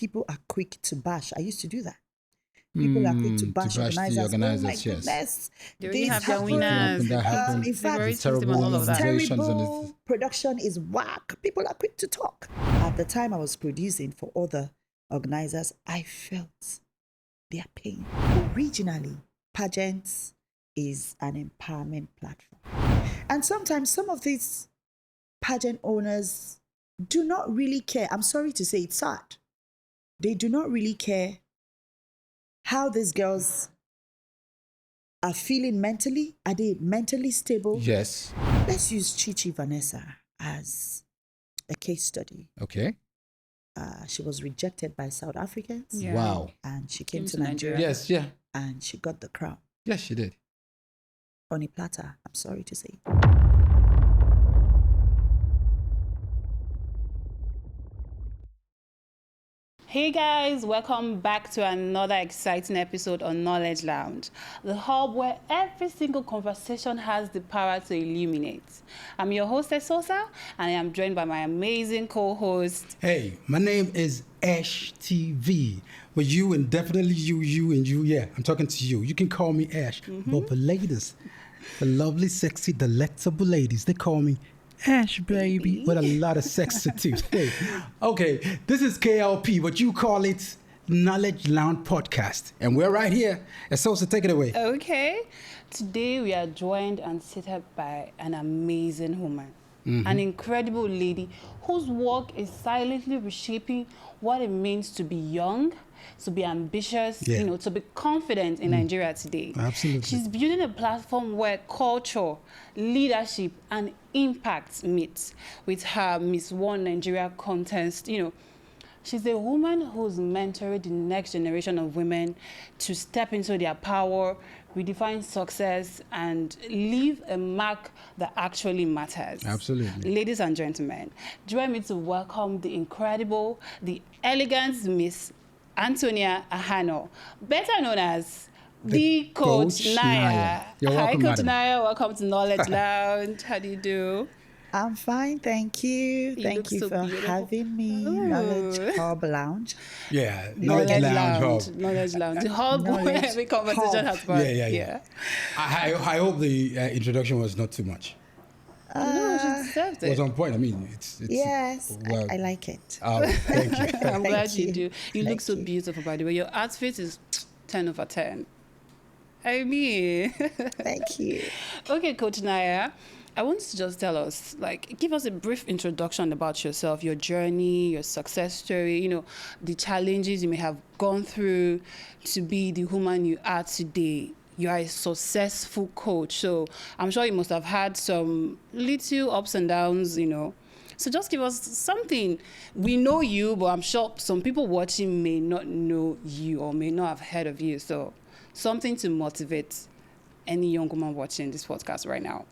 people are quick to bash. I used to do that. People are quick to bash organizers. Oh my goodness. They already have their winners. In fact, it's terrible. Production is whack. People are quick to talk. At the time I was producing for other organizers, I felt their pain. Originally, Pageants is an empowerment platform. And sometimes some of these pageant owners do not really care. I'm sorry to say, it's sad. They do not really care how these girls are feeling mentally. Are they mentally stable? Yes. Let's use Chichi Vanessa as a case study. Okay. She was rejected by South Africans. Yeah. Wow. And she came to Nigeria. Yes, yeah. And she got the crown. Yes, she did. On a platter, I'm sorry to say. Hey guys, welcome back to another exciting episode on Knowledge Lounge, the hub where every single conversation has the power to illuminate. I'm your host, Sosa, and I am joined by my amazing co-host. Hey, my name is Ash TV. But you and definitely you and you, yeah, I'm talking to you. You can call me Ash. But for ladies, the lovely, sexy, delectable ladies, they call me Ash, baby, with a lot of sex to hey. Okay, this is KLP, but you call it Knowledge Lounge Podcast. And we're right here. So take it away. Okay. Today we are joined and seated by an amazing woman. An incredible lady whose work is silently reshaping what it means to be young, to be ambitious, to be confident in Nigeria today. Absolutely. She's building a platform where culture, leadership, and impact meet with her Miss One Nigeria contest. She's a woman who's mentoring the next generation of women to step into their power, redefine success, and leave a mark that actually matters. Absolutely. Ladies and gentlemen, join me to welcome the incredible, the elegant Miss Antonia Ahano, better known as the Coach Naya. You're welcome, Hi, Coach madam. Naya. Welcome to Knowledge Lounge. How do you do? I'm fine, thank you. Thank you so for beautiful. having me. Knowledge Hub Lounge. Yeah, Knowledge Lounge. Knowledge Lounge. The hub where every conversation has fun. Yeah. I hope the introduction was not too much. No, she deserves It was it. on point. I mean, it's Yes, well, I like it. thank you. I'm glad you you. do. You look Thank so you. beautiful, by the way. Your outfit is 10 over 10. I mean. Thank you. Okay, Coach Naya, I want you to just tell us, give us a brief introduction about yourself, your journey, your success story, the challenges you may have gone through to be the woman you are today. You are a successful coach, so I'm sure you must have had some little ups and downs, So just give us something. We know you, but I'm sure some people watching may not know you or may not have heard of you. So something to motivate any young woman watching this podcast right now.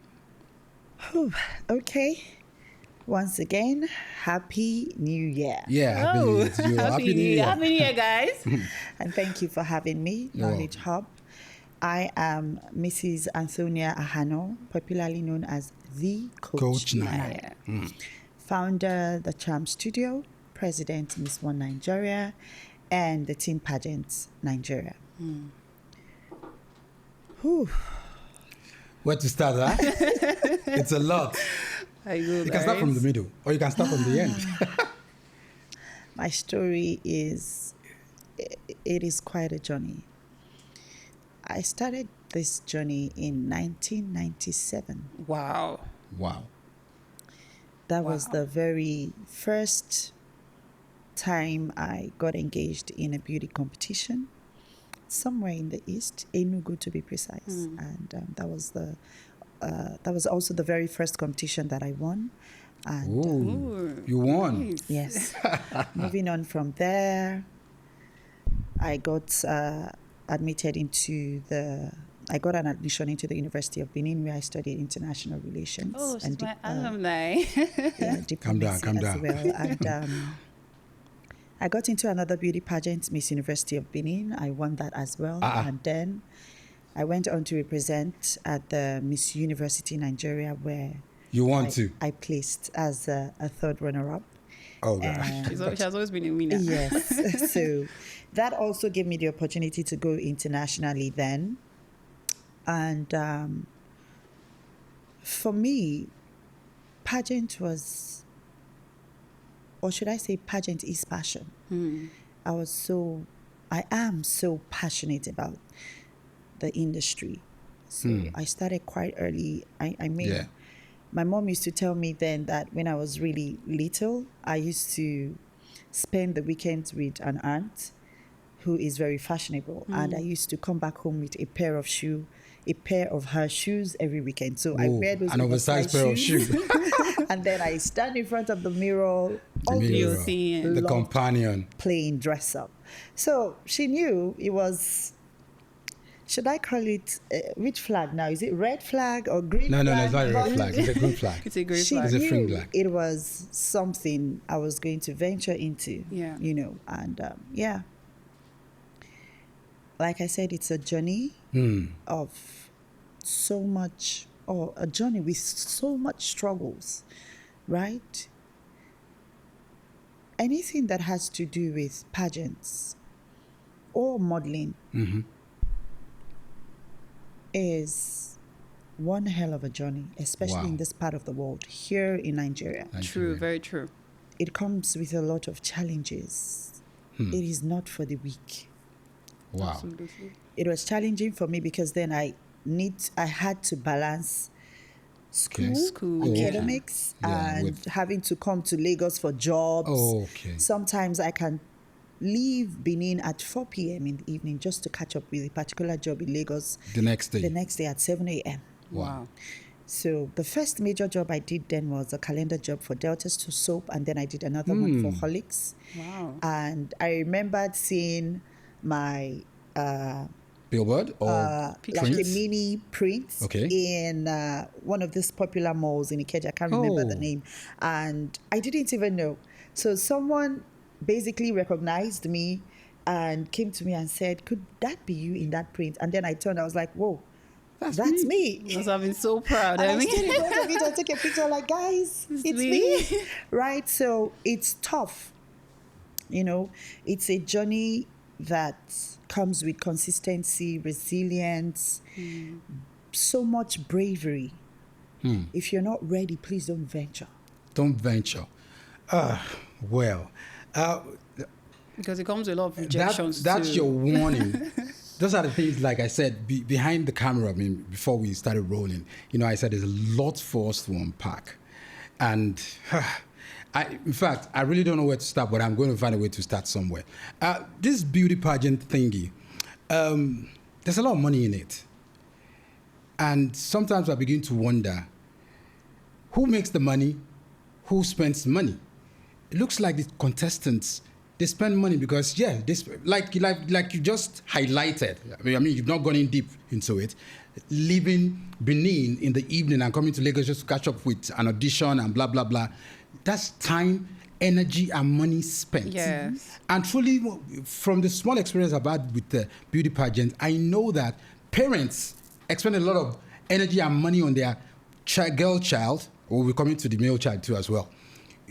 Okay. Once again, Happy New Year. Yeah, Happy New Year to you. Happy New Year. Happy New Year, guys. And thank you for having me, Knowledge Hub. I am Mrs. Antonia Ahano, popularly known as the Coach Naya. Founder, the Charm Studio, President, Miss One Nigeria, and the Teen Pageants Nigeria. Where to start, huh? It's a lot. You can start from the middle, or you can start from the end. My story is quite a journey. I started this journey in 1997. Wow. That was the very first time I got engaged in a beauty competition somewhere in the East, Enugu to be precise. And that was also the very first competition that I won. And you won. yes. Moving on from there, I got admitted into I got an admission into the University of Benin, where I studied international relations. Oh, she's and my alumni. diplomacy Calm down. as well. And I got into another beauty pageant, Miss University of Benin. I won that as well. And then I went on to represent at the Miss University Nigeria, where You want to? I placed as a third runner-up. Oh, gosh. She has always been a winner. Yes. So that also gave me the opportunity to go internationally then. And for me, pageant was, or should I say, pageant is passion. I am so passionate about the industry. So I started quite early. I mean, Yeah. my mom used to tell me then that when I was really little, I used to spend the weekends with an aunt who is very fashionable. And I used to come back home with a pair of her shoes every weekend. So I wear those an oversized pair of shoes. And then I stand in front of the mirror, The mirror, seeing the loved companion. playing dress up. So she knew it was, should I call it, which flag now? Is it red flag or green No, flag? it's not a red But flag. It's a green flag. It's a great she flag. It's a green knew flag. it was something I was going to venture into. Yeah. You know, and yeah. Like I said, it's a journey of so much, or a journey with so much struggles, right? Anything that has to do with pageants or modeling is one hell of a journey, especially Wow. in this part of the world, here in Nigeria. True, very true. It comes with a lot of challenges. It is not for the weak. Wow. Absolutely. It was challenging for me because then I had to balance school, School, yeah. academics, Yeah, and with- having to come to Lagos for jobs. Oh, okay. Sometimes I can leave Benin at 4 p.m. in the evening just to catch up with a particular job in Lagos The next day. the next day at 7 a.m. Wow. So the first major job I did then was a calendar job for Delta's to Soap, and then I did another one for Horlicks. Wow. And I remembered seeing my Billboard or like a prints? mini print Okay. in one of these popular malls in Ikeja. I can't remember the Oh. name. And I didn't even know. So someone basically recognized me and came to me and said, "Could that be you in that print?" And then I turned, I was like, "Whoa, that's me." I must have been so proud. And I I stood in mean, front of it and took a picture like, guys, it's me. Right? So it's tough. You know, it's a journey that comes with consistency, resilience, so much bravery. If you're not ready, please don't venture. Don't venture. Well, because it comes with a lot of rejections. that's too. your warning. Those are the things, like I said, behind the camera, I mean, before we started rolling, I said there's a lot for us to unpack. And in fact, I really don't know where to start, but I'm going to find a way to start somewhere. This beauty pageant thingy, there's a lot of money in it. And sometimes I begin to wonder, who makes the money? Who spends the money? It looks like the contestants, they spend money because, like you just highlighted. I mean, you've not gone in deep into it. Leaving Benin in the evening and coming to Lagos just to catch up with an audition and blah, blah, blah. That's time, energy, and money spent. Yes. And truly, from the small experience I've had with the beauty pageant, I know that parents expend a lot of energy and money on their girl child, or we're coming to the male child too as well,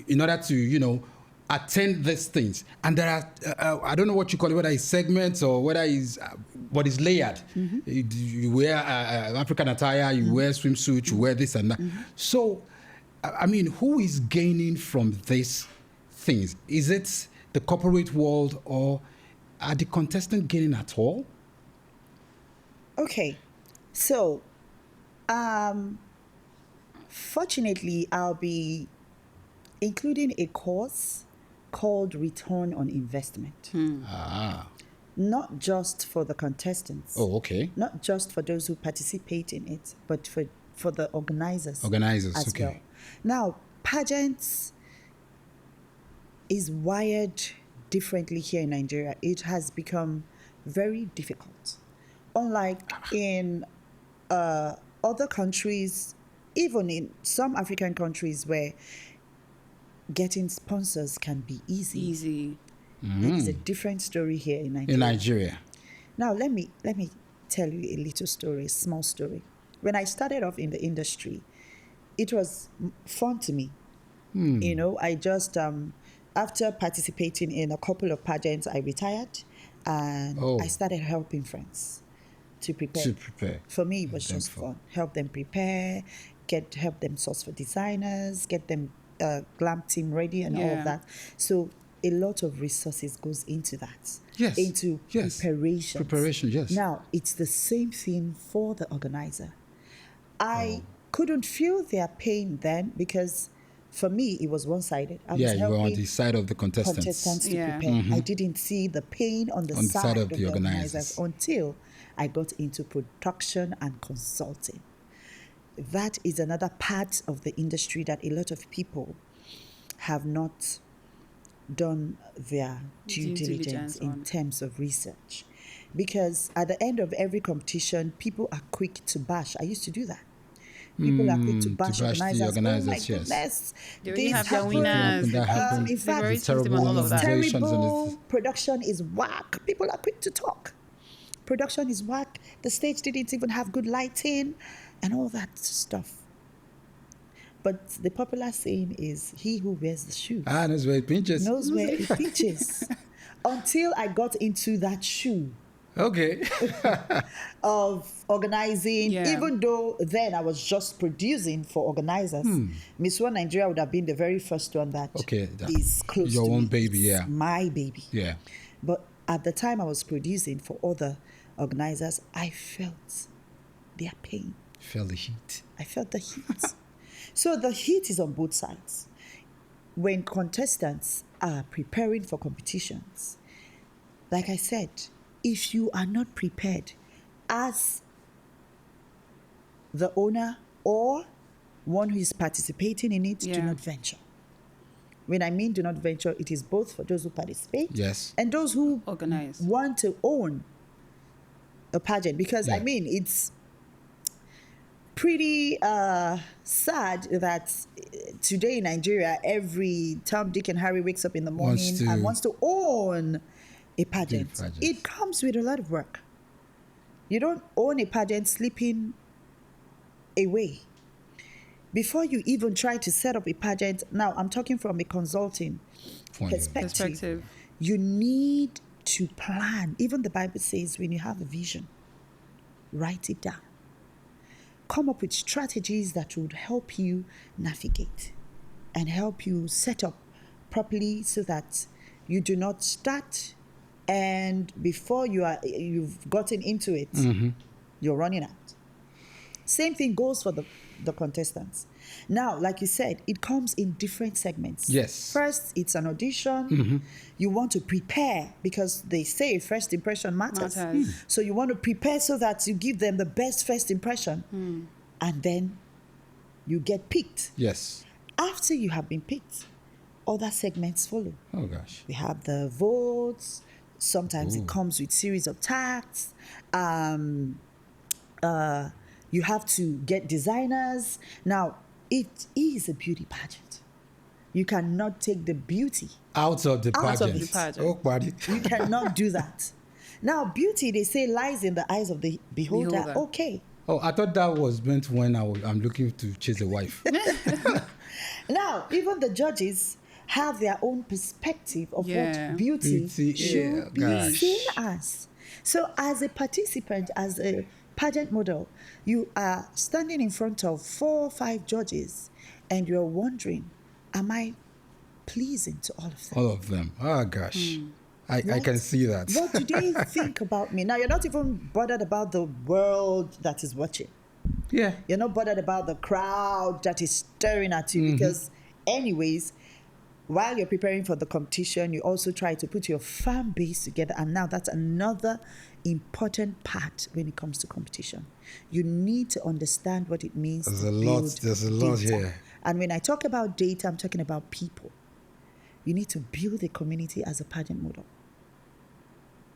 in order to, attend these things. And there are, I don't know what you call it, whether it's segments or whether it's, but it's layered. You wear African attire, you wear swimsuit, you wear this and that. So, I mean, who is gaining from these things? Is it the corporate world, or are the contestants gaining at all? Okay. So, fortunately, I'll be including a course called Return on Investment. Not just for the contestants. Oh, okay. Not just for those who participate in it, but for the organizers. Organizers, as okay. well. Now, pageants is wired differently here in Nigeria. It has become very difficult. Unlike in other countries, even in some African countries where getting sponsors can be easy. It is a different story here in Nigeria. In Nigeria. Now, let me tell you a little story, a small story. When I started off in the industry, it was fun to me. I just after participating in a couple of pageants, I retired and Oh. I started helping friends to prepare. To prepare. For me, it was Them just for- fun. Help them prepare, help them source for designers, get them glam team ready and all Yeah. of that. So a lot of resources goes into that. Yes. Into Yes. preparation. Preparation, yes. Now, it's the same thing for the organizer. I couldn't feel their pain then because for me, it was one-sided. I Yeah, was you were on helping the side of the contestants. to Yeah. prepare. I didn't see the pain on the side of the organizers until I got into production and consulting. That is another part of the industry that a lot of people have not done their due diligence in on. terms of research. Because at the end of every competition, people are quick to bash. I used to do that. People are quick to bash the organizers. Oh my organizers, yes. goodness, They already this have their happened. winners. that happened. In They've fact, already teased them and all of it's that. organizations and terrible. Production is whack. People are quick to talk. Production is whack. The stage didn't even have good lighting and all that stuff. But the popular saying is, he who wears the shoe that's where it pinches. knows where it pinches. Until I got into that shoe Okay. of organizing, Yeah. even though then I was just producing for organizers. Miss One Nigeria would have been the very first one that Okay, is close your to own me. baby, It's yeah. my baby. Yeah. But at the time I was producing for other organizers, I felt their pain. Feel the heat. I felt the heat. So the heat is on both sides. When contestants are preparing for competitions, like I said, if you are not prepared as the owner or one who is participating in it, do Yeah. not venture. When I mean do not venture, it is both for those who participate Yes. and those who Organize. want to own a pageant. Because I Yeah. mean, it's pretty sad that today in Nigeria, every Tom, Dick, and Harry wakes up in the morning and wants to own a pageant. pageant. It comes with a lot of work. You don't own a pageant sleeping away. Before you even try to set up a pageant, now I'm talking from a consulting Point of view. Perspective. you need to plan. Even the Bible says when you have a vision, write it down. Come up with strategies that would help you navigate and help you set up properly so that you do not start and before you've gotten into it, you're running out. Same thing goes for the contestants. Now, like you said, it comes in different segments. Yes. First, it's an audition. You want to prepare because they say first impression matters. So you want to prepare so that you give them the best first impression. And then you get picked. Yes. After you have been picked, other segments follow. Oh gosh. We have the votes. Sometimes it comes with series of tasks. You have to get designers. Now, it is a beauty pageant. You cannot take the beauty. Out of the Out of pageant. the pageant. Oh, buddy. You cannot do that. Now, beauty, they say, lies in the eyes of the beholder. Beholder. Okay. Oh, I thought that was meant when I'm looking to chase a wife. Now, even the judges have their own perspective of Yeah. what beauty Beauty, should yeah, be gosh. seen as. So, as a participant, as a pageant model, you are standing in front of 4 or 5 judges and you're wondering, am I pleasing to all of them? All of them. Oh gosh. I What- can see that. What do they think about me? Now, you're not even bothered about the world that is watching. Yeah. You're not bothered about the crowd that is staring at you because, anyways, while you're preparing for the competition, you also try to put your fan base together. And now that's another important part when it comes to competition. You need to understand what it means There's to a lot- build there's a lot data. here. And when I talk about data, I'm talking about people. You need to build a community as a pageant model.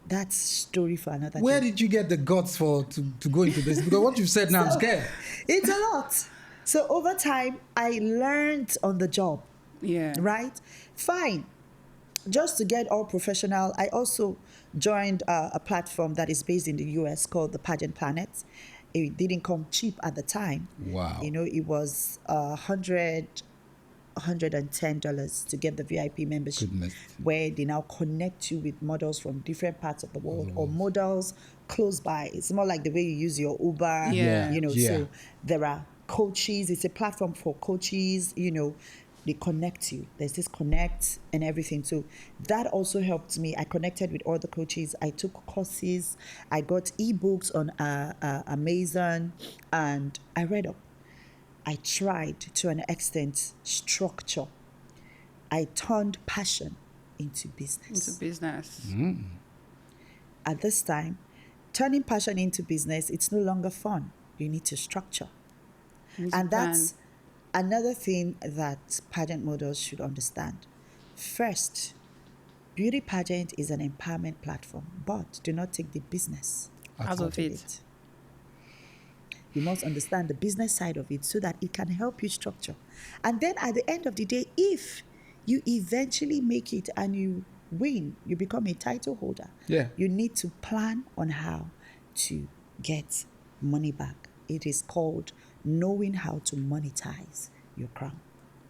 That's story for another Where day. did you get the guts to go into this? Because what you've said now, I'm scared. It's a lot. So over time, I learned on the job. Yeah. Right? Fine. Just to get all professional, I also joined a platform that is based in the US called the Pageant Planet. It didn't come cheap at the time. Wow. You know, it was $100 $110 to get the VIP membership, Goodness. where they now connect you with models from different parts of the world or models close by. It's more like the way you use your Uber, Yeah. you know. Yeah. So there are coaches. It's a platform for coaches, you know. They connect you. There's this connect and everything. So that also helped me. I connected with other coaches. I took courses. I got ebooks on Amazon, and I read up. I tried to an extent structure. I turned passion into business. Into business. At this time, turning passion into business, it's no longer fun. You need to structure. And that's another thing that pageant models should understand. First, beauty pageant is an empowerment platform, but do not take the business Out of it. You must understand the business side of it so that it can help you structure. And then at the end of the day, if you eventually make it and you win, you become a title holder, Yeah. you need to plan on how to get money back. It is called knowing how to monetize your crown.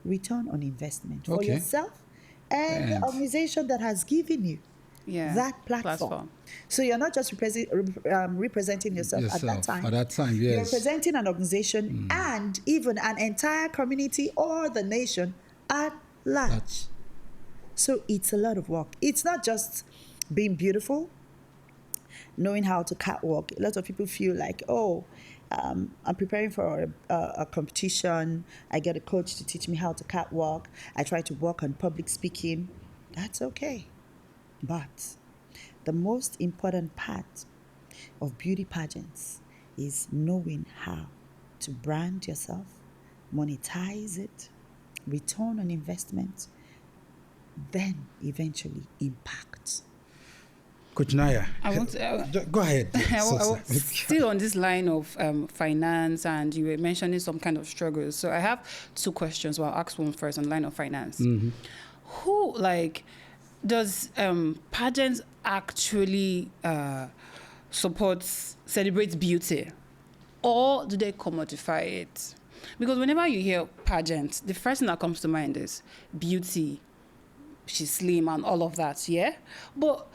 Return on investment for Okay. yourself and the And- organization that has given you that platform. So you're not just representing yourself at that time. At that time, yes. You're representing an organization and even an entire community or the nation at large. So it's a lot of work. It's not just being beautiful, knowing how to catwalk. A lot of people feel like, I'm preparing for a competition. I get a coach to teach me how to catwalk. I try to work on public speaking. That's okay. But the most important part of beauty pageants is knowing how to brand yourself, monetize it, return on investment, then eventually impact. Coach Naya, I want to, go ahead. Still on this line of finance, and you were mentioning some kind of struggles. So I have two questions. Well, I'll ask one first on line of finance. Who, does pageants actually celebrate beauty, or do they commodify it? Because whenever you hear pageants, the first thing that comes to mind is beauty. She's slim and all of that, yeah? But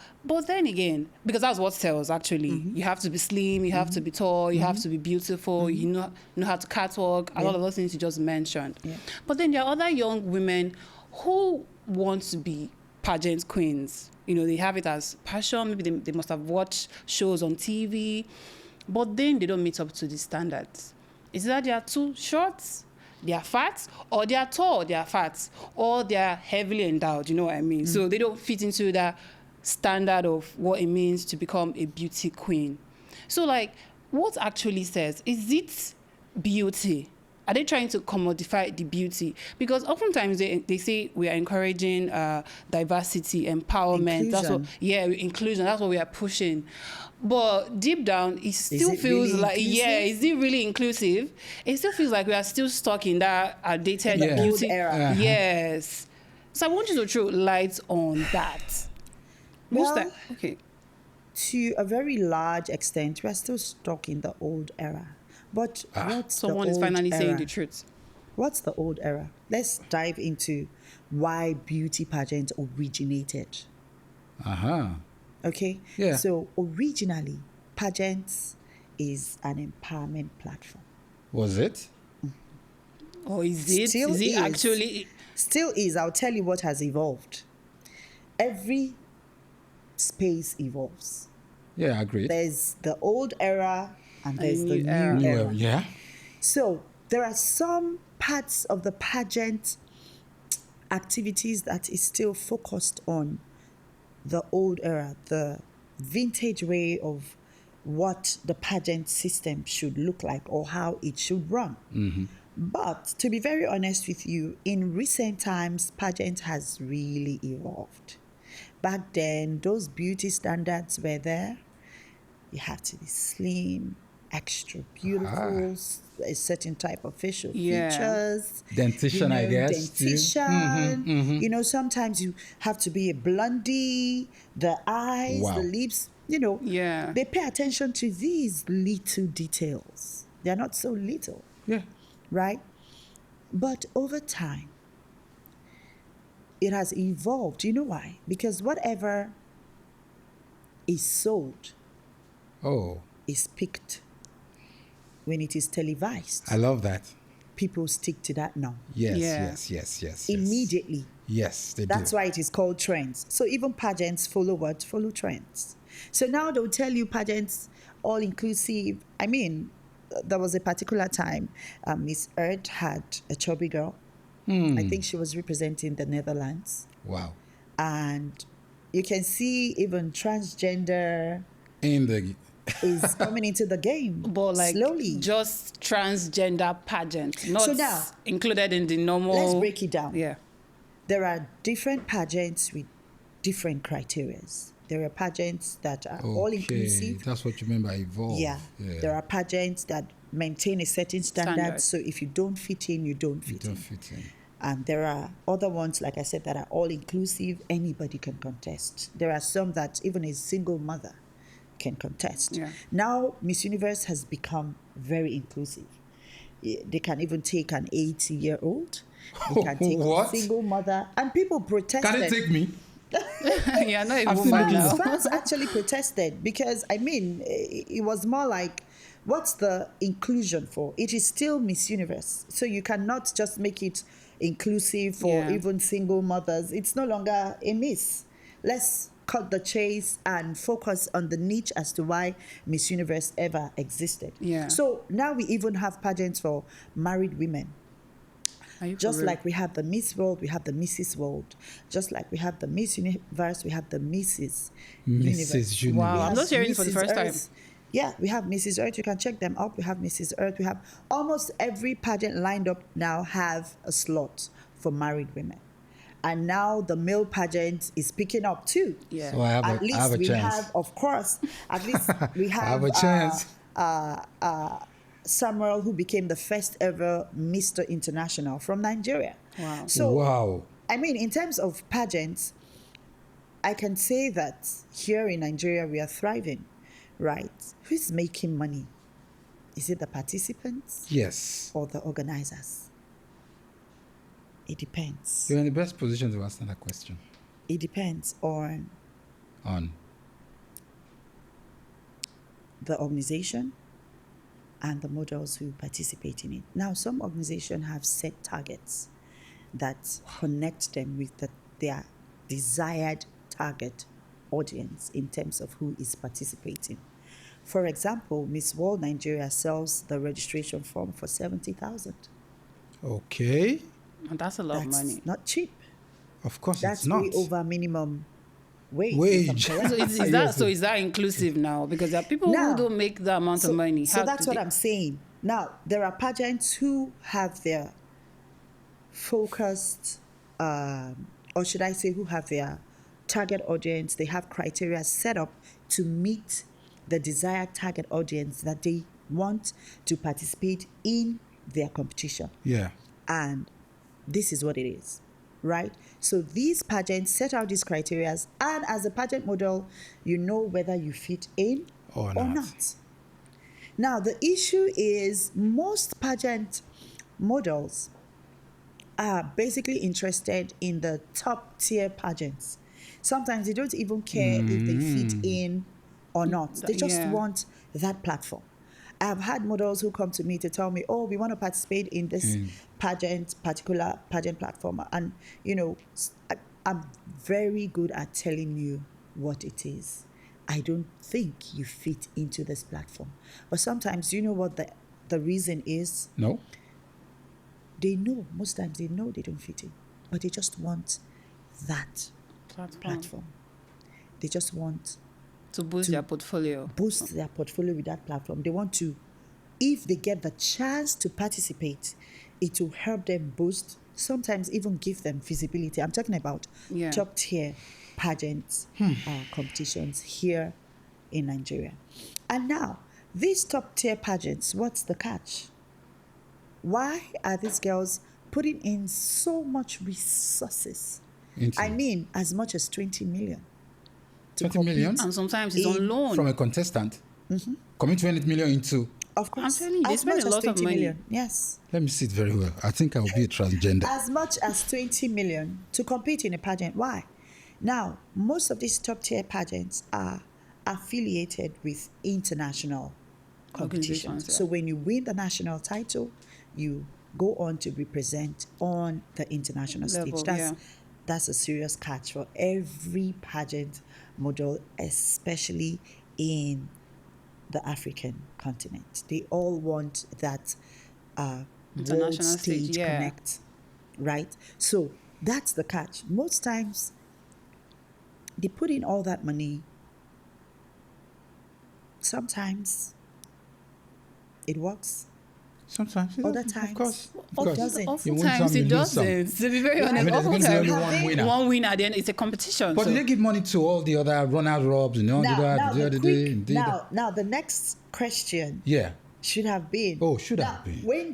then again, because that's what sells, actually. You have to be slim, you have to be tall, you have to be beautiful, you know how to catwalk, a lot of those things you just mentioned. Yeah. But then there are other young women who want to be pageant queens. You know, they have it as passion. Maybe they must have watched shows on TV, but then they don't meet up to the standards. Is that they are too short, they are fat, or they are tall, they are fat, or they are heavily endowed, you know what I mean? So they don't fit into that standard of what it means to become a beauty queen. So what actually says, is it beauty? Are they trying to commodify the beauty? Because oftentimes they say we are encouraging diversity, empowerment. Inclusion. Inclusion. That's what we are pushing. But deep down, it still feels really like, inclusive? is it really inclusive? It still feels like we are still stuck in that outdated In the beauty old era. Yes. So I want you to throw light on that. Well, Okay. to a very large extent, we're still stuck in the old era. But what's Someone the is old finally era? saying the truth. What's the old era? Let's dive into why beauty pageant originated. Okay? Yeah. So originally, pageants is an empowerment platform. Was it? Or is it? Still Is it is. actually? Still is. I'll tell you what has evolved. Every space evolves. Yeah, I agree. There's the old era and there's the new new era. era. Yeah. So there are some parts of the pageant activities that is still focused on the old era, the vintage way of what the pageant system should look like or how it should run. But to be very honest with you, in recent times, pageant has really evolved. Back then, those beauty standards were there. You have to be slim, extra beautiful, a certain type of facial features. Dentition, I guess, too. Dentition. You know, sometimes you have to be a blondie, the eyes, Wow. the lips. You know, Yeah. they pay attention to these little details. They're not so little, Yeah. right? But over time, it has evolved. You know why? Because whatever is sold Oh, is picked when it is televised. I love that. People stick to that now. Yes, Yeah. yes. Immediately. Yes, they That's do. why it is called trends. So even pageants follow what? Follow trends. So now they'll tell you pageants all inclusive. I mean, there was a particular time Miss Earth had a chubby girl. I think she was representing the Netherlands. Wow. And you can see even transgender In the is coming into the game But like slowly. just transgender pageant, not So now, included in the normal. let's break it down. Yeah. There are different pageants with different criterias. There are pageants that are all inclusive. That's what you mean by evolve. Yeah. There are pageants that maintain a certain standard. Standard. So if you don't fit in, you don't You fit don't in. fit in. And there are other ones, like I said, that are all inclusive. Anybody can contest. There are some that even a single mother can contest. Yeah. Now, Miss Universe has become very inclusive. They can even take an 80-year-old. They can take What? a single mother. And people protested. Can it take me? Yeah, not I've even seen woman the now. Fans actually protested because, I mean, it was more like, what's the inclusion for? It is still Miss Universe. So you cannot just make it inclusive for Yeah. even single mothers. It's no longer a miss. Let's cut the chase and focus on the niche as to why Miss Universe ever existed. Yeah. So now we even have pageants for married women. Are you for Just real? like we have the Miss World, we have the Mrs. World. Just like we have the Miss Universe, we have the Mrs. Mrs. Universe. Universe. Wow, We I'm have just hearing it for the Mrs. first time. Earth. Yeah, we have Mrs. Earth. You can check them out. We have Mrs. Earth. We have almost every pageant lined up now have a slot for married women. And now the male pageant is picking up too. Yeah. So I have At a, least I have a we chance. have, of course, at least we have I have a chance. Samuel, who became the first ever Mr. International from Nigeria. Wow. So, Wow. I mean, in terms of pageants, I can say that here in Nigeria we are thriving, right? Who's making money? Is it the participants Yes. or the organizers? It depends. You're in the best position to answer that question. It depends on On. the organization and the models who participate in it. Now, some organizations have set targets that connect them with their desired target audience in terms of who is participating. For example, Miss World Nigeria sells the registration form for 70,000. Okay. And that's a lot of That's money. not cheap. Of course That's it's not. way over minimum wage. Wage. So is that inclusive now? Because there are people Now, who don't make that amount of money. So How that's do what they- I'm saying. Now, there are pageants who have their focused, or should I say, who have their target audience. They have criteria set up to meet the desired target audience that they want to participate in their competition. Yeah. And this is what it is, right? So these pageants set out these criteria, and as a pageant model, you know whether you fit in Or or not. not. Now, the issue is most pageant models are basically interested in the top tier pageants. Sometimes they don't even care if they fit in or not. They just Yeah. want that platform. I've had models who come to me to tell me, oh, we want to participate in this particular pageant platform. And, you know, I'm very good at telling you what it is. I don't think you fit into this platform. But sometimes, you know what the reason is? No? They know, most times they know they don't fit in, but they just want that platform. They just want to boost their portfolio. boost their portfolio with that platform. They want to, if they get the chance to participate, it will help them boost, sometimes even give them visibility. I'm talking about Yeah. top tier pageants competitions here in Nigeria. And now, these top tier pageants, what's the catch? Why are these girls putting in so much resources? Into I mean, as much as 20 million. to 20 million? compete And sometimes it's on loan. From a contestant. Commit 20 million into. Of course. I'm telling you, they as spend much a as lot of 20 money. million. Yes. Let me see it very well. I think I will be a transgender. As much as 20 million to compete in a pageant. Why? Now, most of these top tier pageants are affiliated with international competitions. Organizations, yeah. So when you win the national title, you go on to represent on the international Level, stage. yeah. That's a serious catch for every pageant model, especially in the African continent. They all want that world International stage, stage yeah. connect, right? So that's the catch. Most times, they put in all that money. Sometimes it works. Sometimes it Other doesn't. Times, Of course. it Of course. doesn't. Awful You win times some, it you lose some. doesn't. To be very Yeah, honest, I mean, there's awful going to be times only one winner. one winner, then it's a competition. But so. do they give money to all the other runners-ups? You know, Now the next question Yeah. should have been. Oh, should now, have been. When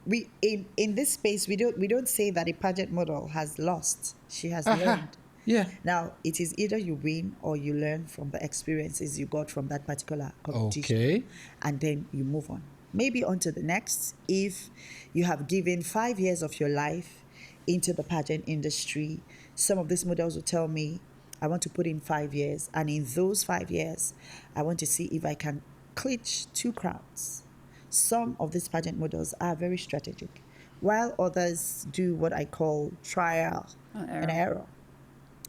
we in this space we don't say that a pageant model has lost. She has learned. Yeah. Now it is either you win or you learn from the experiences you got from that particular competition. Okay. And then you move on. Maybe on to the next. If you have given 5 years of your life into the pageant industry, some of these models will tell me, I want to put in 5 years, and in those 5 years, I want to see if I can clinch 2 crowns. Some of these pageant models are very strategic, while others do what I call trial and error.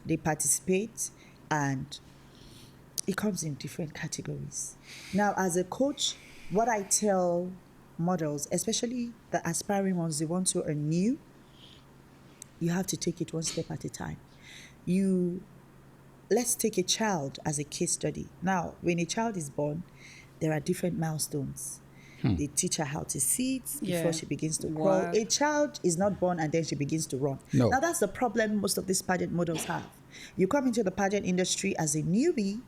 They participate, and it comes in different categories. Now, as a coach, what I tell models, especially the aspiring ones, the ones who are new, you have to take it one step at a time. Let's take a child as a case study. Now, when a child is born, there are different milestones. They teach her how to sit before she begins to crawl. Wow. A child is not born and then she begins to run. No. Now, that's the problem most of these pageant models have. You come into the pageant industry as a newbie,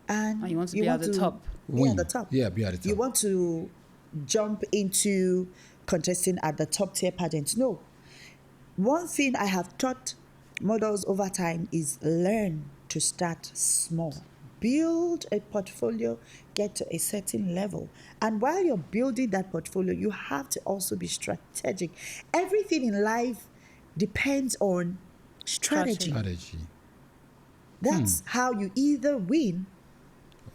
and you want to be at the top. Be at the top. Yeah, be at the top. You want to jump into contesting at the top tier pageants. No. One thing I have taught models over time is learn to start small. Build a portfolio, get to a certain level. And while you're building that portfolio, you have to also be strategic. Everything in life depends on strategy. That's how you either win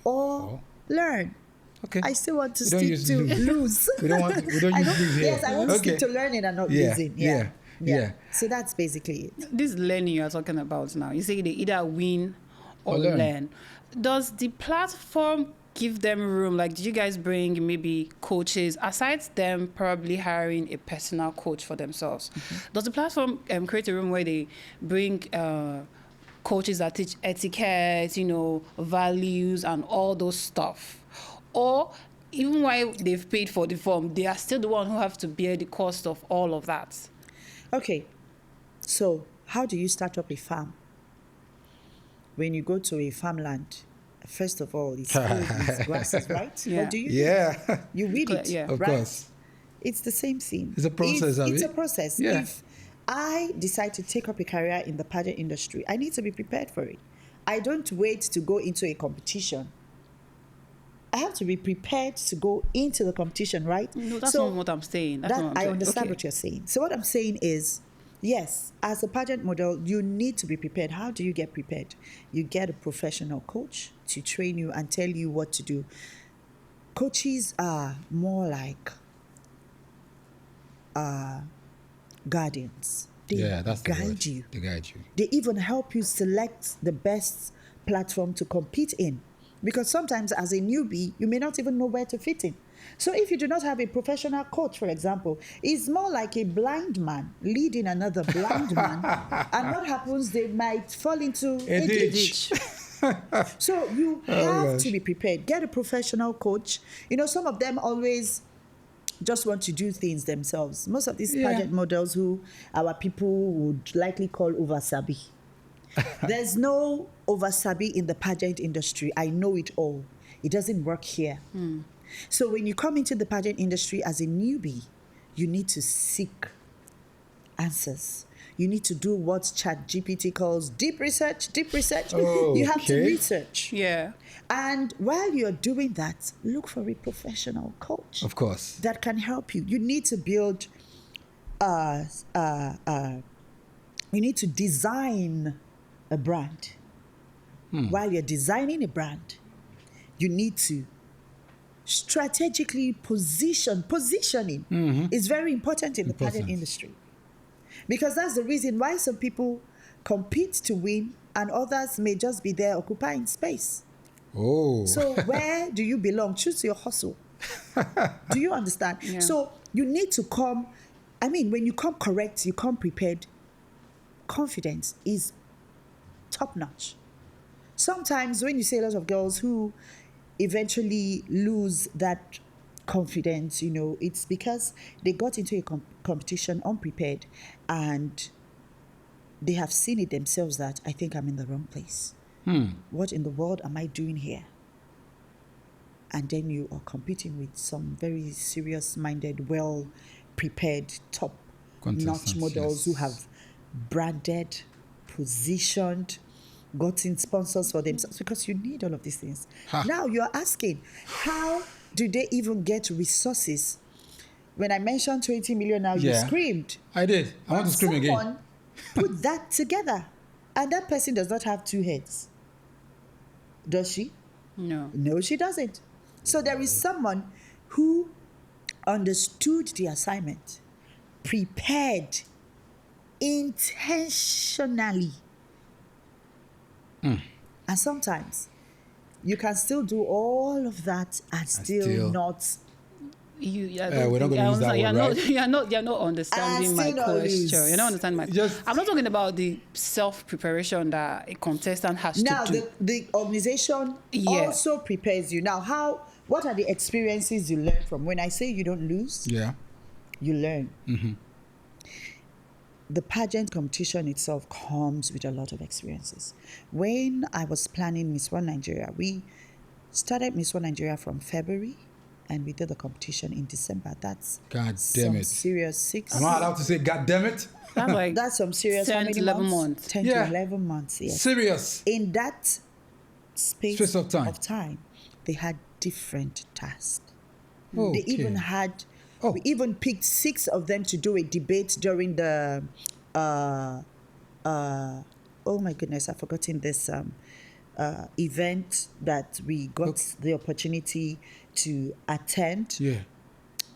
or learn. Okay. I still want to We don't stick use to lose. lose. We don't use lose here. Yes, I want to stick to learning and not losing. Yeah. So that's basically it. This learning you're talking about now, you say they either win or learn. Does the platform give them room? Like, did you guys bring maybe coaches, aside them probably hiring a personal coach for themselves? Does the platform create a room where they bring coaches that teach etiquette, values and all those stuff? Or even while they've paid for the form, they are still the one who have to bear the cost of all of that? Okay, so how do you start up a farm? When you go to a farmland, first of all, it's filled with grasses, right? Yeah. What do you Yeah. You weed it, Yeah. Of right? course. It's the same thing. It's a process, It's Abby. a process. Yeah. If I decide to take up a career in the pageant industry, I need to be prepared for it. I don't wait to go into a competition. I have to be prepared to go into the competition, right? No, that's not what I'm saying. That's not what I'm I saying. understand Okay. what you're saying. So what I'm saying is, yes, as a pageant model, you need to be prepared. How do you get prepared? You get a professional coach to train you and tell you what to do. Coaches are more like guardians. They That's the guide word. you. They guide you. They even help you select the best platform to compete in. Because sometimes as a newbie, you may not even know where to fit in. So if you do not have a professional coach, for example, it's more like a blind man leading another blind man. And what happens? They might fall into a ditch. So you have to be prepared. Get a professional coach. Some of them always just want to do things themselves. Most of these pageant models who our people would likely call oversabi. There's no oversabi in the pageant industry. I know it all. It doesn't work here. So when you come into the pageant industry as a newbie, you need to seek answers. You need to do what ChatGPT calls deep research. You have to Okay. research. Yeah. And while you're doing that, look for a professional coach Of course. that can help you. You need to build, you need to design a brand. While you're designing a brand, you need to strategically positioning is very important in the pageant industry, because that's the reason why some people compete to win and others may just be there occupying space. Oh. So where do you belong? Choose your hustle. Do you understand? Yeah. So you need to come, when you come correct, you come prepared, confidence is top notch. Sometimes when you see a lot of girls who eventually lose that confidence, it's because they got into a competition unprepared and they have seen it themselves that I think I'm in the wrong place. What in the world am I doing here? And then you are competing with some very serious-minded, well-prepared, top-notch models who have branded, positioned, gotten sponsors for themselves, because you need all of these things. Now you're asking, how do they even get resources? When I mentioned 20 million now, you screamed. I did. I want to scream again. Someone put that together, and that person does not have two heads. Does she? No. No, she doesn't. So there is someone who understood the assignment, prepared intentionally. And sometimes you can still do all of that and still not. We're not going to use that word, right? You're not understanding my question. You're not understanding my question. I'm not talking about the self-preparation that a contestant has to do. Now, the organization also prepares you. Now, what are the experiences you learn from? When I say you don't lose, you learn. The pageant competition itself comes with a lot of experiences. When I was planning Miss World Nigeria, we started Miss World Nigeria from February, and we did the competition in December. That's serious 6. Am I allowed to say God damn it? That's some serious 10 to 11 months. 10 to 11 months, yes. Serious. In that space of time, they had different tasks. Okay. They even had, we even picked 6 of them to do a debate during the, oh my goodness, I've forgotten this event that we got the opportunity to attend.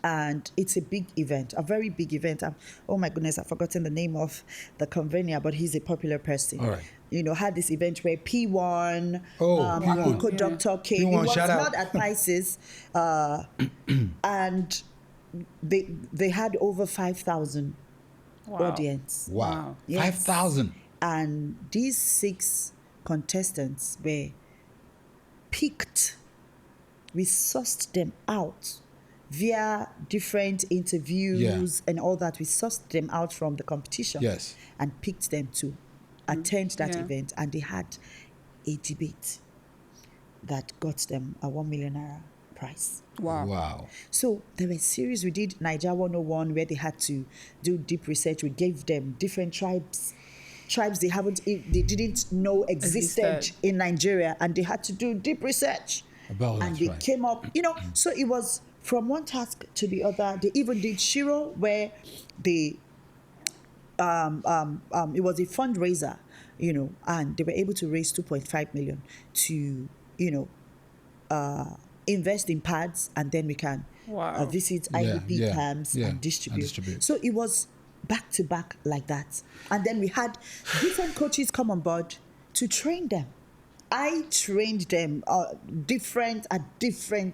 And it's a big event, a very big event. Oh my goodness, I've forgotten the name of the convener, but he's a popular person. All right. Had this event where P1, P1. Doctor came. P1, it was shout not out. at Pisces, and they had over 5,000 audience. Wow. Yes. 5,000. And these 6 contestants were picked. We sussed them out via different interviews and all that. We sussed them out from the competition and picked them to attend that event. And they had a debate that got them a 1 million naira prize. Wow. So there were a series. We did Nigeria 101 where they had to do deep research. We gave them different tribes they didn't know existed in Nigeria, and they had to do deep research. And they came up, so it was from one task to the other. They even did Shiro, where they it was a fundraiser, and they were able to raise 2.5 million to, invest in pads, and then we can visit IDP camps and distribute. So it was back to back like that. And then we had different coaches come on board to train them. I trained them at different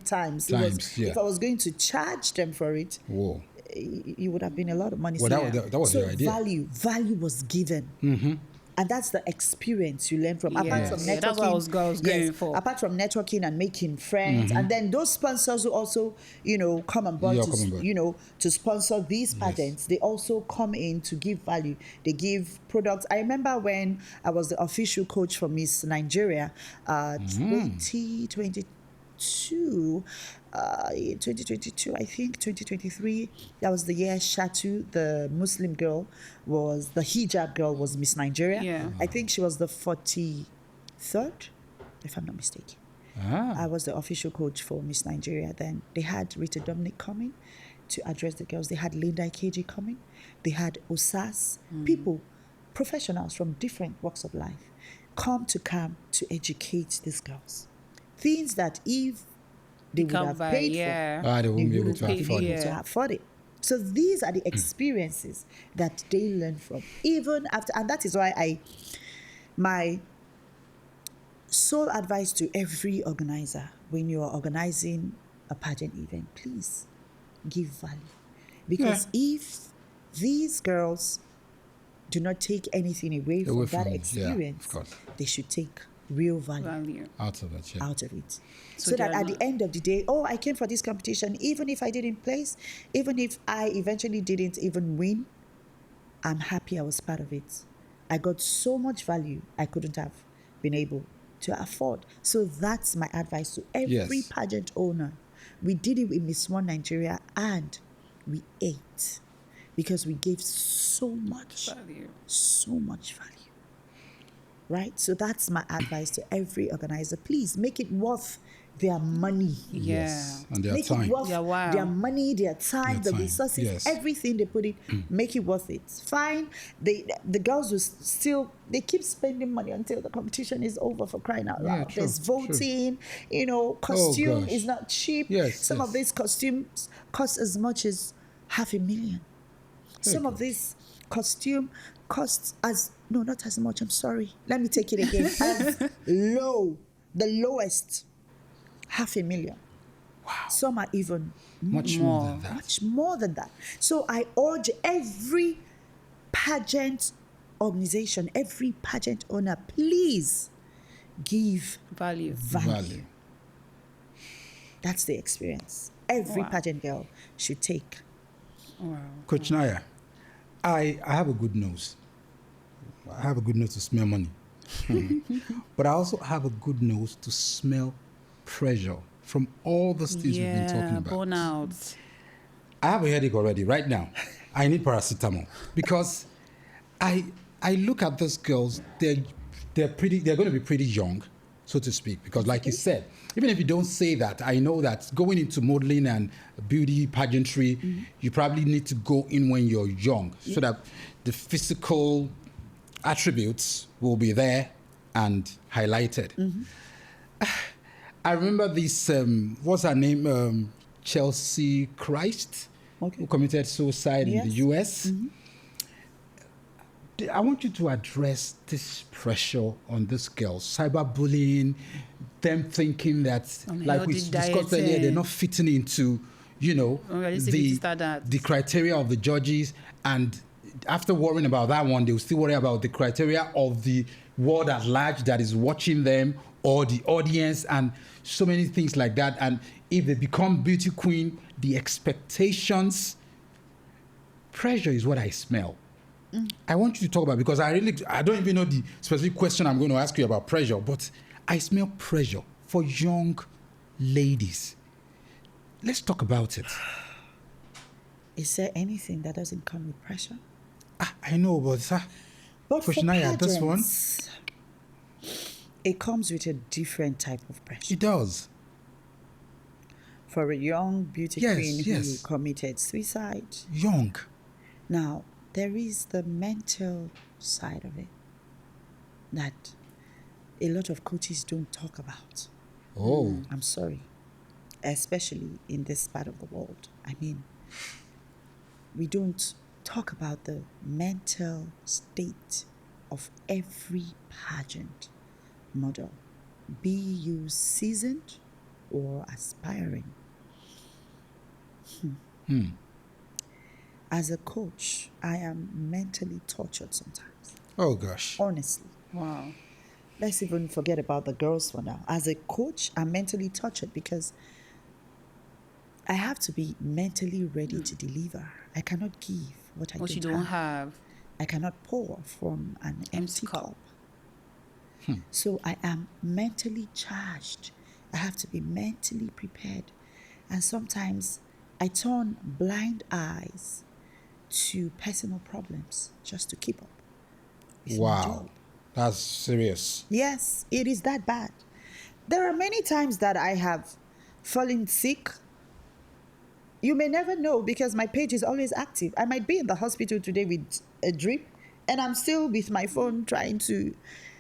times. If I was going to charge them for it, it would have been a lot of money. Well, that was so the idea. Value was given. And that's the experience you learn from. Apart from networking, that's what I was going for. Apart from networking and making friends, and then those sponsors who also, come on board to sponsor these pageants, they also come in to give value. They give products. I remember when I was the official coach for Miss Nigeria, 2020. in 2022, I think 2023, that was the year Shatu, the Muslim girl, was the hijab girl, was Miss Nigeria. Yeah. I think she was the 43rd, if I'm not mistaken. I was the official coach for Miss Nigeria then. They had Rita Dominic coming to address the girls. They had Linda Ikeji coming. They had Osas, people, professionals from different walks of life, come to educate these girls. Things that if they would can't have buy, paid yeah. for, They won't be able wouldn't to have been afford able it. to afford it. So these are the experiences that they learn from, even after, and that is why my sole advice to every organizer when you are organizing a pageant event, please give value. Because if these girls do not take anything away from that experience, of course. they should take real value Out of it, out of it. So So that they are at the end of the day, I came for this competition, even if I didn't place, even if I eventually didn't even win, I'm happy I was part of it. I got so much value I couldn't have been able to afford. So that's my advice to every pageant owner. We did it with Miss One Nigeria and we ate because we gave so much value. Right? So that's my advice to every organizer. Please make it worth their money. Yes, and their Make time. it worth their money, their time, the resources, everything they put in, make it worth it. Fine. The girls will still, they keep spending money until the competition is over, for crying out loud. True, There's voting, costume is not cheap. Some of these costumes cost as much as $500,000. Some of these costume costs not as much, I'm sorry. Let me take it again. As low, the lowest, $500,000. Wow. Some are even much more than that. Much more than that. So I urge every pageant organization, every pageant owner, please give value. That's the experience every pageant girl should take. Wow. Coach Naya, I have a good nose. I have a good nose to smell money. But I also have a good nose to smell pressure from all the things we've been talking about. Burnout. I have a headache already right now. I need paracetamol because I look at these girls, they're going to be pretty young, so to speak, because like you said, even if you don't say that, I know that going into modeling and beauty pageantry, you probably need to go in when you're young so that the physical attributes will be there and highlighted. I remember this, what's her name? Chelsea Christ, who committed suicide in the US. I want you to address this pressure on these girls, cyberbullying, them thinking that, like we discussed earlier, they're not fitting into, the criteria of the judges. And after worrying about that one, they'll still worry about the criteria of the world at large that is watching them, or the audience, and so many things like that. And if they become beauty queen, the expectations, pressure is what I smell. I want you to talk about, because I don't even know the specific question I'm going to ask you about pressure, but I smell pressure for young ladies. Let's talk about it. Is there anything that doesn't come with pressure? I know, but for Naya, this one, it comes with a different type of pressure. It does. For a young beauty queen who committed suicide. Young. Now, there is the mental side of it that a lot of coaches don't talk about. Oh. I'm sorry. Especially in this part of the world. I mean, we don't talk about the mental state of every pageant model, be you seasoned or aspiring. As a coach, I am mentally tortured sometimes. Oh, gosh. Honestly. Wow. Let's even forget about the girls for now. As a coach, I'm mentally tortured because I have to be mentally ready to deliver. I cannot give what you don't have. I cannot pour from an empty cup. So I am mentally charged I have to be mentally prepared. And sometimes I turn blind eyes to personal problems just to keep up with my job. Wow. That's serious. Yes, it is that bad. There are many times that I have fallen sick. You may never know because my page is always active. I might be in the hospital today with a drip and I'm still with my phone trying to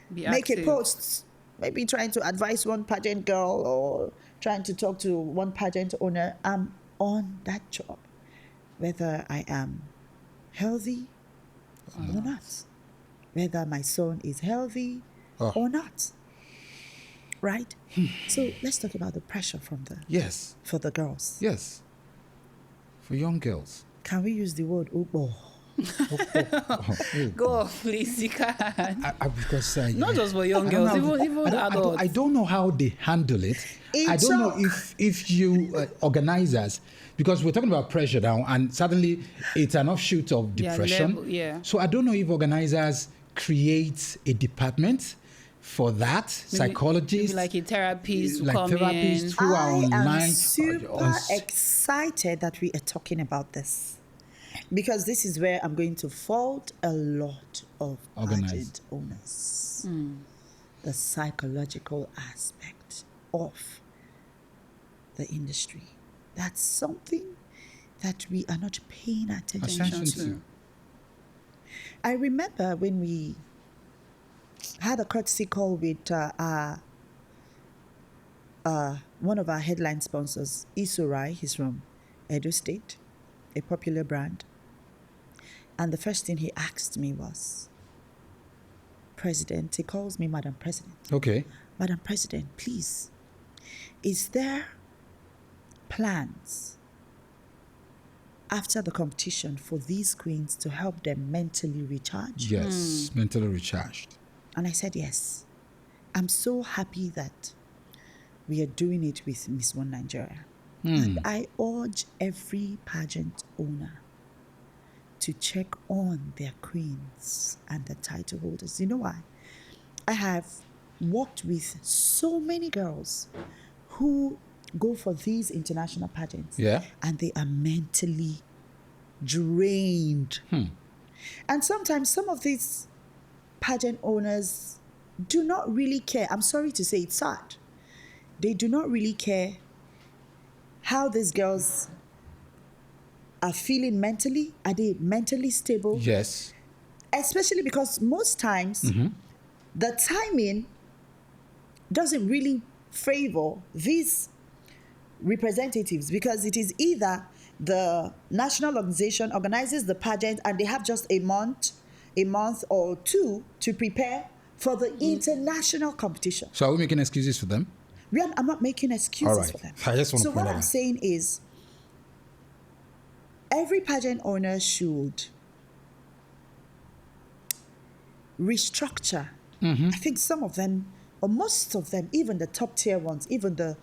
make a post, maybe trying to advise one pageant girl or trying to talk to one pageant owner. I'm on that job, whether I am healthy or not, whether my son is healthy or not. Right? So let's talk about the pressure for the girls. Yes. For young girls. Can we use the word ubo? Go off, please. You can. Because Not just for young girls, even adults. I don't know how they handle it. I don't know if you organizers, because we're talking about pressure now, and suddenly it's an offshoot of depression. So I don't know if organizers create a department for that, psychologists, like a therapist, who are online. I am super excited that we are talking about this, because this is where I'm going to fault a lot of pageant owners. The psychological aspect of the industry. That's something that we are not paying attention to. I remember when we had a courtesy call with one of our headline sponsors, Isurai. He's from Edo State, a popular brand. And the first thing he asked me was, President, he calls me Madam President. Okay. Madam President, please, is there plans after the competition for these queens to help them mentally recharge? Yes, mentally recharged. And I said, yes. I'm so happy that we are doing it with Miss One Nigeria. And I urge every pageant owner to check on their queens and the title holders. You know why? I have worked with so many girls who go for these international pageants. Yeah. And they are mentally drained. And sometimes some of these pageant owners do not really care. I'm sorry to say, it's sad. They do not really care how these girls are feeling mentally. Are they mentally stable? Yes. Especially because most times the timing doesn't really favor these representatives, because it is either the national organization organizes the pageant and they have just a month or two to prepare for the international competition. So are we making excuses for them? I'm not making excuses for them. I just want to so point what that I'm out. saying is, every pageant owner should restructure. I think some of them, or most of them, even the top tier ones, even the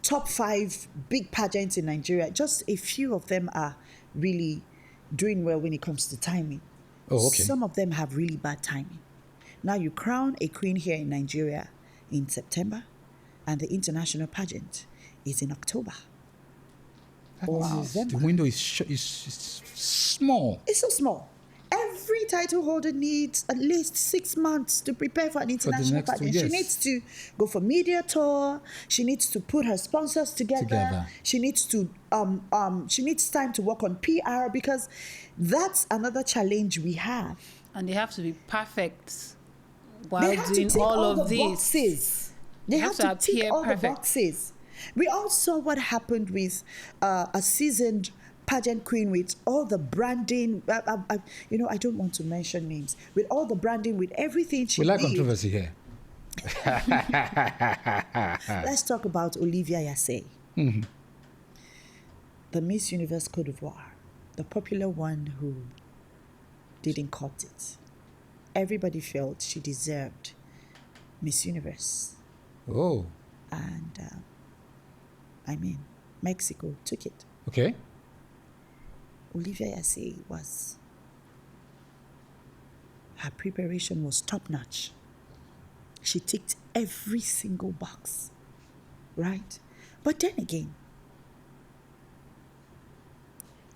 top 5 big pageants in Nigeria, just a few of them are really doing well when it comes to timing. Oh, okay. Some of them have really bad timing. Now you crown a queen here in Nigeria in September, and the international pageant is in October or November. The window is small. It's so small. Every title holder needs at least 6 months to prepare for an international pageant. She needs to go for media tour. She needs to put her sponsors together. She needs to she needs time to work on PR, because that's another challenge we have. And they have to be perfect while doing all of this. Boxes. They have to tick all the boxes. We all saw what happened with a seasoned pageant queen with all the branding. I don't want to mention names. With all the branding, with everything she did. We like controversy here. Let's talk about Olivia Yassé. The Miss Universe Côte d'Ivoire, the popular one who didn't cut it. Everybody felt she deserved Miss Universe. Oh. And Mexico took it. Okay. Olivia Yassé her preparation was top notch. She ticked every single box. right? But then again,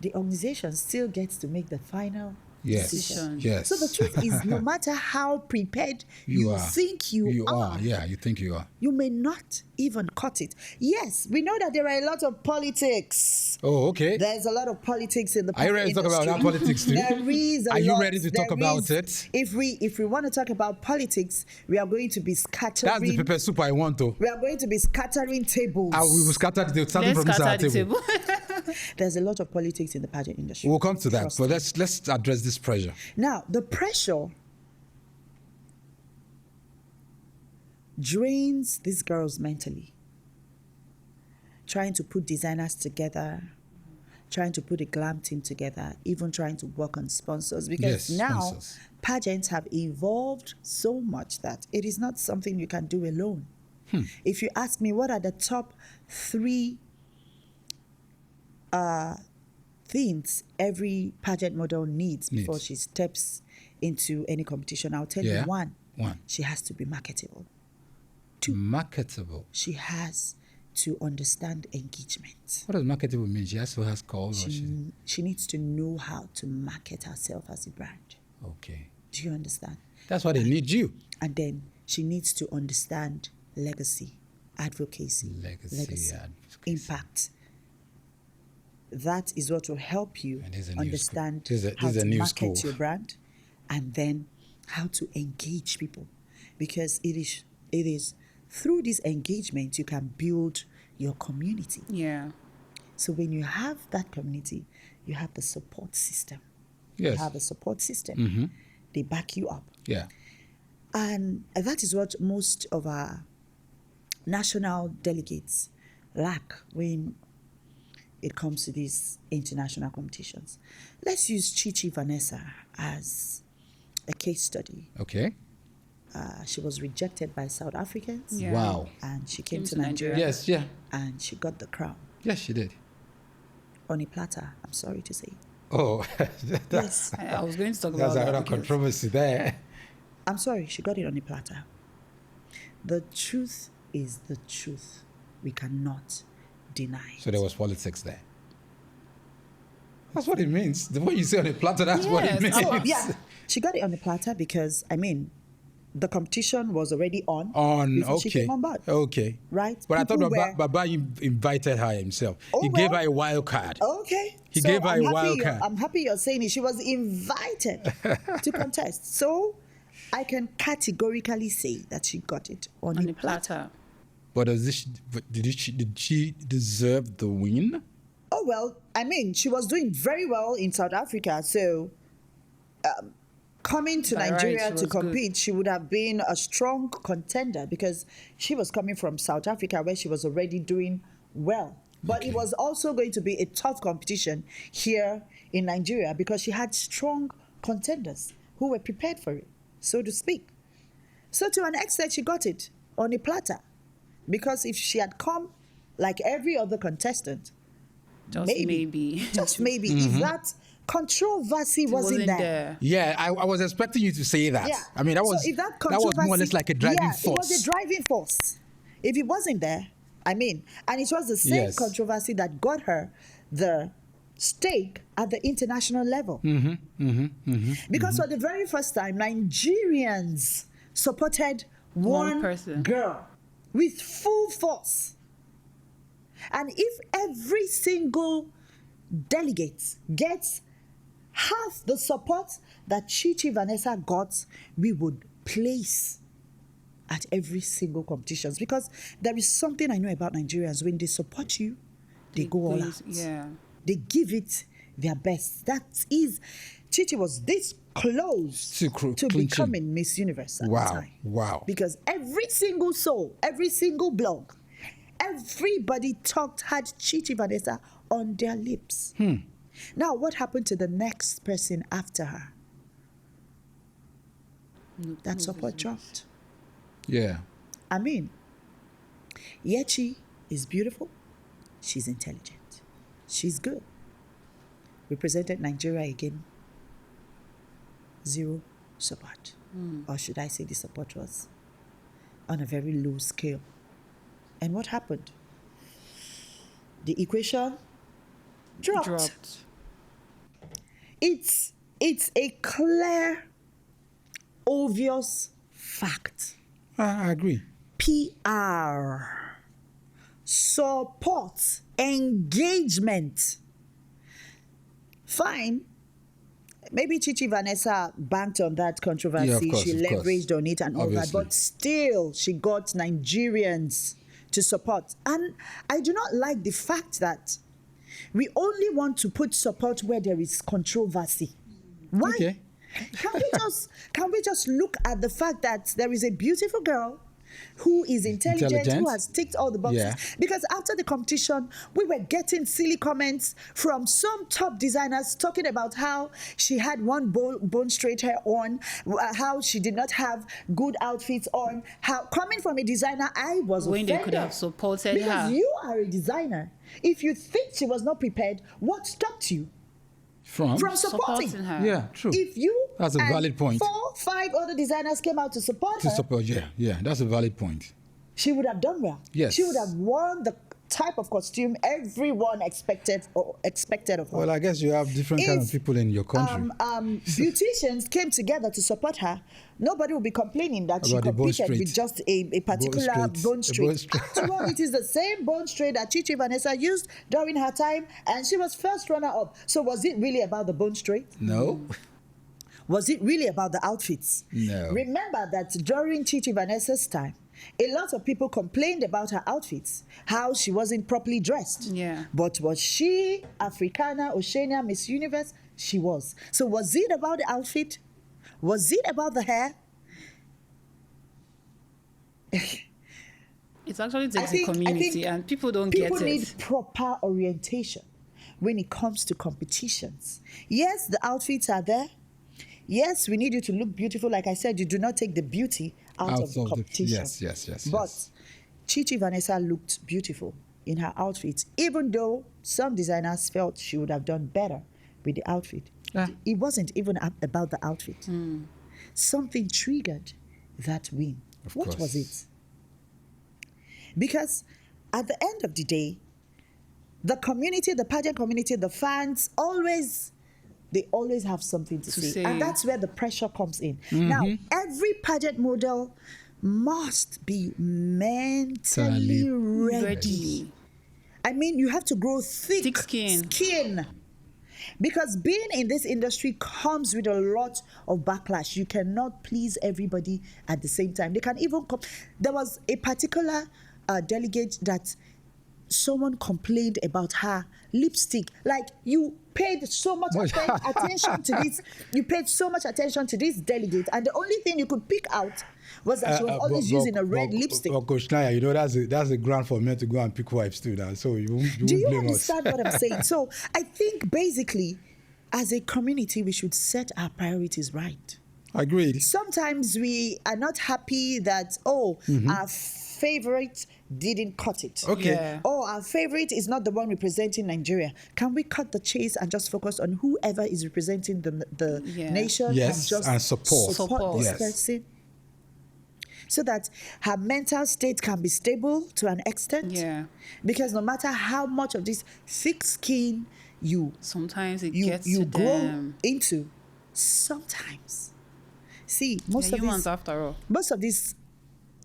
the organization still gets to make the final decision. Yes. So the truth is, no matter how prepared you think you are, you think you are, you may not even cut it. Yes, we know that there are a lot of politics. Oh, okay. There's a lot of politics in the Are you ready to talk about that politics too? There is a lot. Are you ready to talk about it? If we want to talk about politics, we are going to be scattering. That's the pepper soup I want to. We are going to be scattering tables. We will scatter the starting from this table. There's a lot of politics in the pageant industry. We'll come to that, but let's address this pressure. Now, the pressure drains these girls mentally. Trying to put designers together, trying to put a glam team together, even trying to work on sponsors. Because now pageants have evolved so much that it is not something you can do alone. If you ask me, what are the top 3 things every pageant model needs before she steps into any competition, I'll tell you one. She has to be marketable. 2, marketable. She has to understand engagement. What does marketable mean? She also has calls. She needs to know how to market herself as a brand. Okay. Do you understand? That's why they need you. And then she needs to understand legacy, advocacy, impact. That is what will help you understand how to market your brand, and then how to engage people. Because it is through this engagement you can build your community. Yeah. So when you have that community, you have the support system. Yes. You have a support system. They back you up. Yeah. And that is what most of our national delegates lack when it comes to these international competitions. Let's use Chichi Vanessa as a case study. Okay. She was rejected by South Africans. Yeah. Wow. And she came to Nigeria. Yes, yeah. And she got the crown. Yes, she did. On a platter, I'm sorry to say. Oh, yes. I was going to talk about that. That's another controversy there. I'm sorry, she got it on a platter. The truth is the truth. We cannot deny it. So there was politics there. That's what it means. The way you say on a platter, that's what it means. Oh, yeah. She got it on a platter because, the competition was already on before she came on board. Okay. Right? But people I thought Baba invited her himself. He gave her a wild card. Okay. He gave her a wild card. I'm happy you're saying it. She was invited to contest. So I can categorically say that she got it on a platter. But did she deserve the win? Oh, well, she was doing very well in South Africa. So coming to Nigeria to compete, she would have been a strong contender because she was coming from South Africa where she was already doing well. But it was also going to be a tough competition here in Nigeria because she had strong contenders who were prepared for it, so to speak. So to an extent, she got it on a platter. Because if she had come like every other contestant, just maybe, if that controversy wasn't there. Yeah, I was expecting you to say that. Yeah. That was more or less like a driving force. It was a driving force. If it wasn't there, and it was the same controversy that got her the stake at the international level. Because for the very first time, Nigerians supported one person, girl, with full force. And if every single delegate gets half the support that Chichi Vanessa got, we would place at every single competitions. Because there is something I know about Nigerians. When they support you, they go all out. Yeah. They give it their best. Chichi was this close to becoming Miss Universe at the time. Wow. Because every single soul, every single blog, everybody had Chichi Vanessa on their lips. Now, what happened to the next person after her? That support dropped. Yeah. Yechi is beautiful. She's intelligent. She's good. Represented Nigeria again. Zero support. Or should I say the support was on a very low scale. And what happened? The equation dropped. It's a clear, obvious fact. I agree. PR, support, engagement. Fine. Maybe Chichi Vanessa banked on that controversy. Yeah, of course, she leveraged on it and all that. Obviously. But still, she got Nigerians to support. And I do not like the fact that we only want to put support where there is controversy. Why? Okay. Can we just look at the fact that there is a beautiful girl who is intelligent, who has ticked all the boxes? Yeah. Because after the competition, we were getting silly comments from some top designers talking about how she had one bone straight hair on, how she did not have good outfits on. How coming from a designer, I was when offended. they could have supported because her. you are a designer. If you think she was not prepared, what stopped you From supporting her? Yeah, true. If you That's a and valid point. 4, 5 other designers came out to support her, yeah, that's a valid point. she would have done well. Yes. She would have worn the type of costume everyone expected of her. Well, I guess you have different kind of If, people in your country. Beauticians came together to support her, nobody will be complaining that she About the bone competed with straight. just a particular straight. bone A straight. bone straight. After all, it is the same bone straight that Chichi Vanessa used during her time, and she was first runner-up. So was it really about the bone straight? No. Was it really about the outfits? No. Remember that during Chichi Vanessa's time, a lot of people complained about her outfits, how she wasn't properly dressed. Yeah. But was she Africana, Oceania, Miss Universe? She was. So was it about the outfit? Was it about the hair? It actually takes a community, and people don't get it. People need proper orientation when it comes to competitions. Yes, the outfits are there. Yes, we need you to look beautiful. Like I said, you do not take the beauty out of the competition. Yes. But Chichi Vanessa looked beautiful in her outfit, even though some designers felt she would have done better with the outfit. It wasn't even about the outfit. Something triggered that win. What was it? Because at the end of the day, the community, the pageant community, the fans they always have something to say. And that's where the pressure comes in. Now, every pageant model must be mentally ready. I mean, you have to grow thick skin. Because being in this industry comes with a lot of backlash. You cannot please everybody at the same time. They can even come. There was a particular delegate that someone complained about her lipstick. Like, you paid so much attention to this. You paid so much attention to this delegate, and the only thing you could pick out was that she was always using a red lipstick. Coach Naya, you know that's a ground for men to go and pick wives too now. So you won't Do you blame understand us. what I'm saying? So I think basically, as a community, we should set our priorities right. Agreed. Sometimes we are not happy that our favorite didn't cut it. Okay. Yeah. Our favorite is not the one representing Nigeria. Can we cut the chase and just focus on whoever is representing the nation? Yes, and support this yes. person, so that her mental state can be stable to an extent. Yeah. Because no matter how much of this thick skin sometimes it gets you to grow them. into, sometimes. See, most of these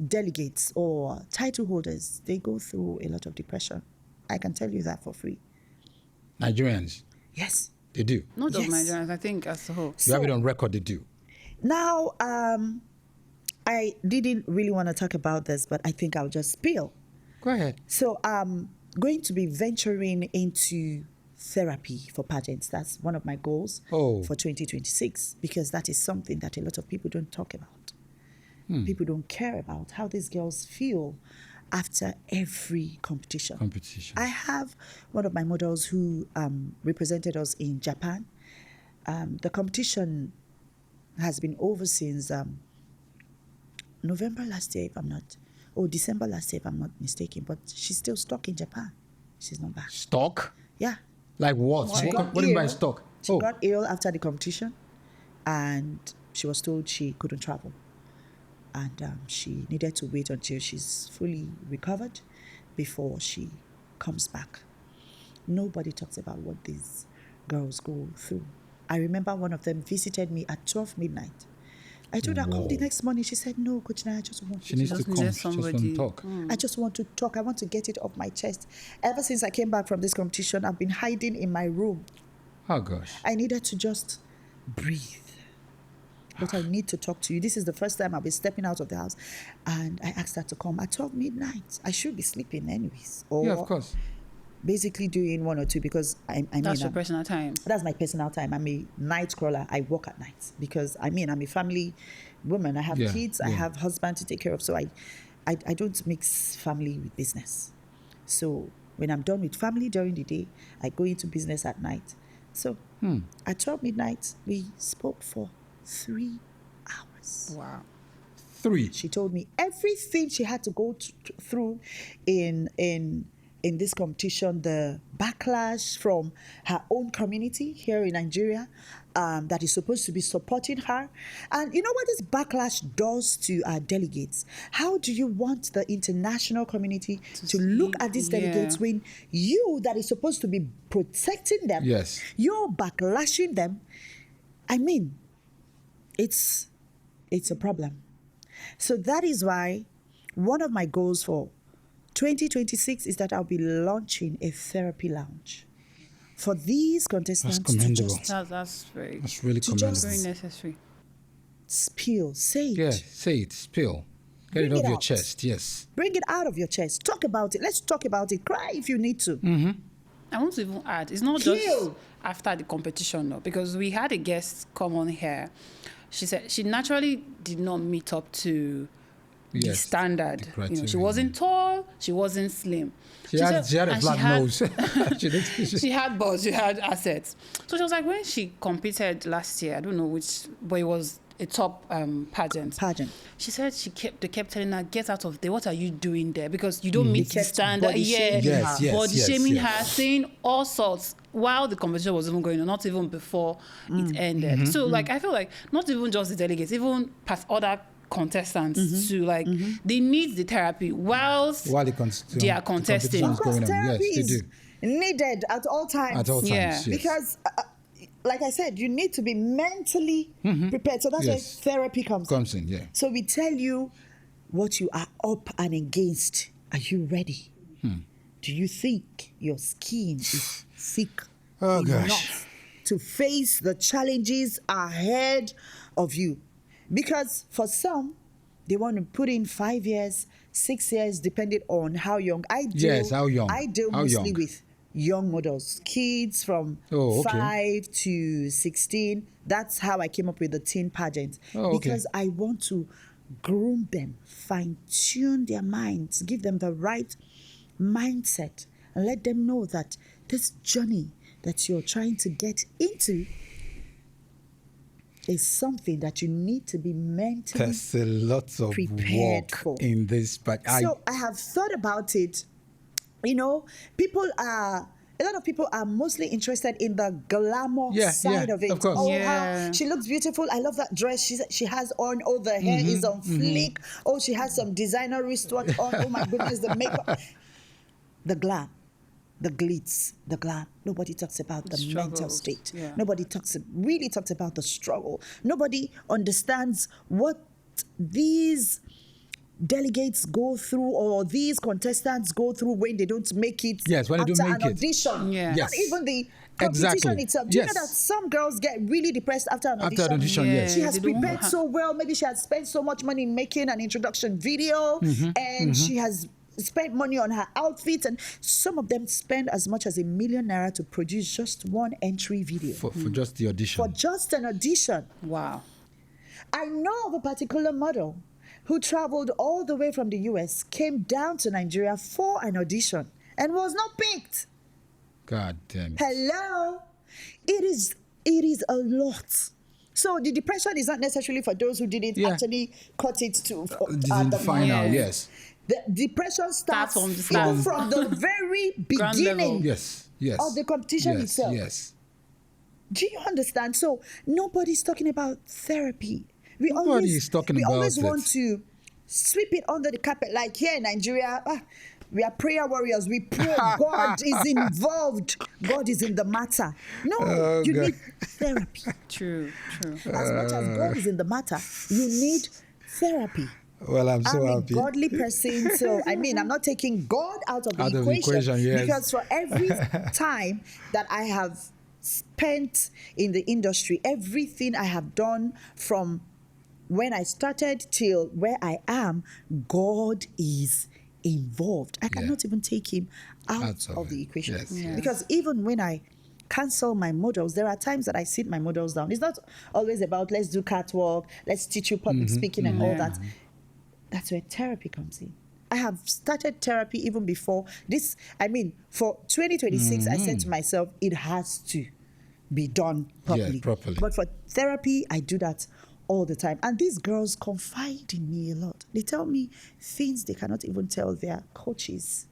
delegates or title holders, they go through a lot of depression. I can tell you that for free. Nigerians. Yes. They do. Not just Nigerians, I think as a whole. You have it on record, they do. Now, I didn't really want to talk about this, but I think I'll just spill. Go ahead. So I'm going to be venturing into therapy for pageants. That's one of my goals for 2026, because that is something that a lot of people don't talk about. People don't care about how these girls feel after every competition. I have one of my models who represented us in Japan. The competition has been over since November last year, December last year, if I'm not mistaken. But she's still stuck in Japan. She's not back. Stuck? Yeah. Like what? What do you mean by stuck? She got ill after the competition, and she was told she couldn't travel. and she needed to wait until she's fully recovered before she comes back. Nobody talks about what these girls go through. I remember one of them visited me at 12 midnight. I told her, come the next morning. She said, no, Coach Naya, I just want She needs to come. She just want to talk. I just want to talk. I want to get it off my chest. Ever since I came back from this competition, I've been hiding in my room. Oh, gosh. I needed to just breathe. But I need to talk to you. This is the first time I'll be stepping out of the house. And I asked her to come at 12 midnight. I should be sleeping anyways. Yeah, of course. Basically doing one or two because that's your personal time. That's my personal time. I'm a night crawler. I work at night because I'm a family woman. I have kids. I have husband to take care of. So I don't mix family with business. So when I'm done with family during the day, I go into business at night. So at 12 midnight, we spoke for 3 hours. Wow. 3. She told me everything she had to go through in this competition, the backlash from her own community here in Nigeria that is supposed to be supporting her. And you know what this backlash does to our delegates? How do you want the international community to look at these delegates when you that is supposed to be protecting them, you're backlashing them? I mean, it's a problem. So that is why one of my goals for 2026 is that I'll be launching a therapy lounge for these contestants. That's commendable. That's really commendable. Very necessary. Spill, say it. Yeah, say it, spill. Get it off your chest, yes. Bring it out of your chest. Talk about it. Let's talk about it. Cry if you need to. Mm-hmm. I want to even add, it's not just after the competition, no, because we had a guest come on here. She said she naturally did not meet up to the standard. She wasn't tall, she wasn't slim. She had a flat nose. She had balls, she had assets. So she was like, when she competed last year, I don't know which, but it was a top pageant. She said they kept telling her, get out of there. What are you doing there? Because you don't meet the standard. Body shaming her, saying all sorts while the competition was even going on, not even before it ended. So like I feel like not even just the delegates, even past other contestants to they need the therapy while they are contesting. Of course, therapy is needed at all times. At all times, yes. Because like I said, you need to be mentally prepared. So that's where therapy comes in. So we tell you what you are up and against. Are you ready? Do you think your skin is thick enough to face the challenges ahead of you? Because for some, they want to put in 5 years, 6 years, depending on how young. I deal mostly with young models, kids from 5 to 16. That's how I came up with the teen pageant. Because I want to groom them, fine-tune their minds, give them the right mindset, and let them know that this journey that you're trying to get into is something that you need to be mentally There's a lot of prepared work for. In this, but So I have thought about it. You know, a lot of people are mostly interested in the glamour side of it. Of course. How she looks beautiful. I love that dress she has on. Oh, the hair is on fleek. Oh, she has some designer wristwatch on. Oh my goodness, the makeup. The glam. The glitz, the glam. Nobody talks about the mental state. Nobody really talks about the struggle. Nobody understands what these delegates go through or these contestants go through when they don't make it when they don't make an audition. Not even the competition itself. Do you know that some girls get really depressed after an audition? She has prepared so well. Maybe she has spent so much money in making an introduction video and she has spent money on her outfits, and some of them spend as much as ₦1 million to produce just one entry video. For just the audition. For just an audition. Wow. I know of a particular model who traveled all the way from the US, came down to Nigeria for an audition, and was not picked. God damn it. Hello? It is a lot. So the depression is not necessarily for those who didn't actually cut it to the final, yes. The depression starts even from the very beginning of the competition itself. Yes. Do you understand? So nobody's talking about therapy. Nobody is talking about always it. want to sweep it under the carpet. Like here in Nigeria, we are prayer warriors. We pray. God is involved. God is in the matter. No, you need therapy. True. As much as God is in the matter, you need therapy. Well, I'm so I'm happy. a godly person, so I'm not taking God out of the equation, yes. Because for every time that I have spent in the industry, everything I have done from when I started till where I am, God is involved. I cannot even take him out of the equation. Yes. Because even when I cancel my models, there are times that I sit my models down. It's not always about let's do catwalk, let's teach you public speaking and all that. That's where therapy comes in. I have started therapy even before this. For 2026, I said to myself, it has to be done properly. Yeah, properly. But for therapy, I do that all the time. And these girls confide in me a lot. They tell me things they cannot even tell their coaches.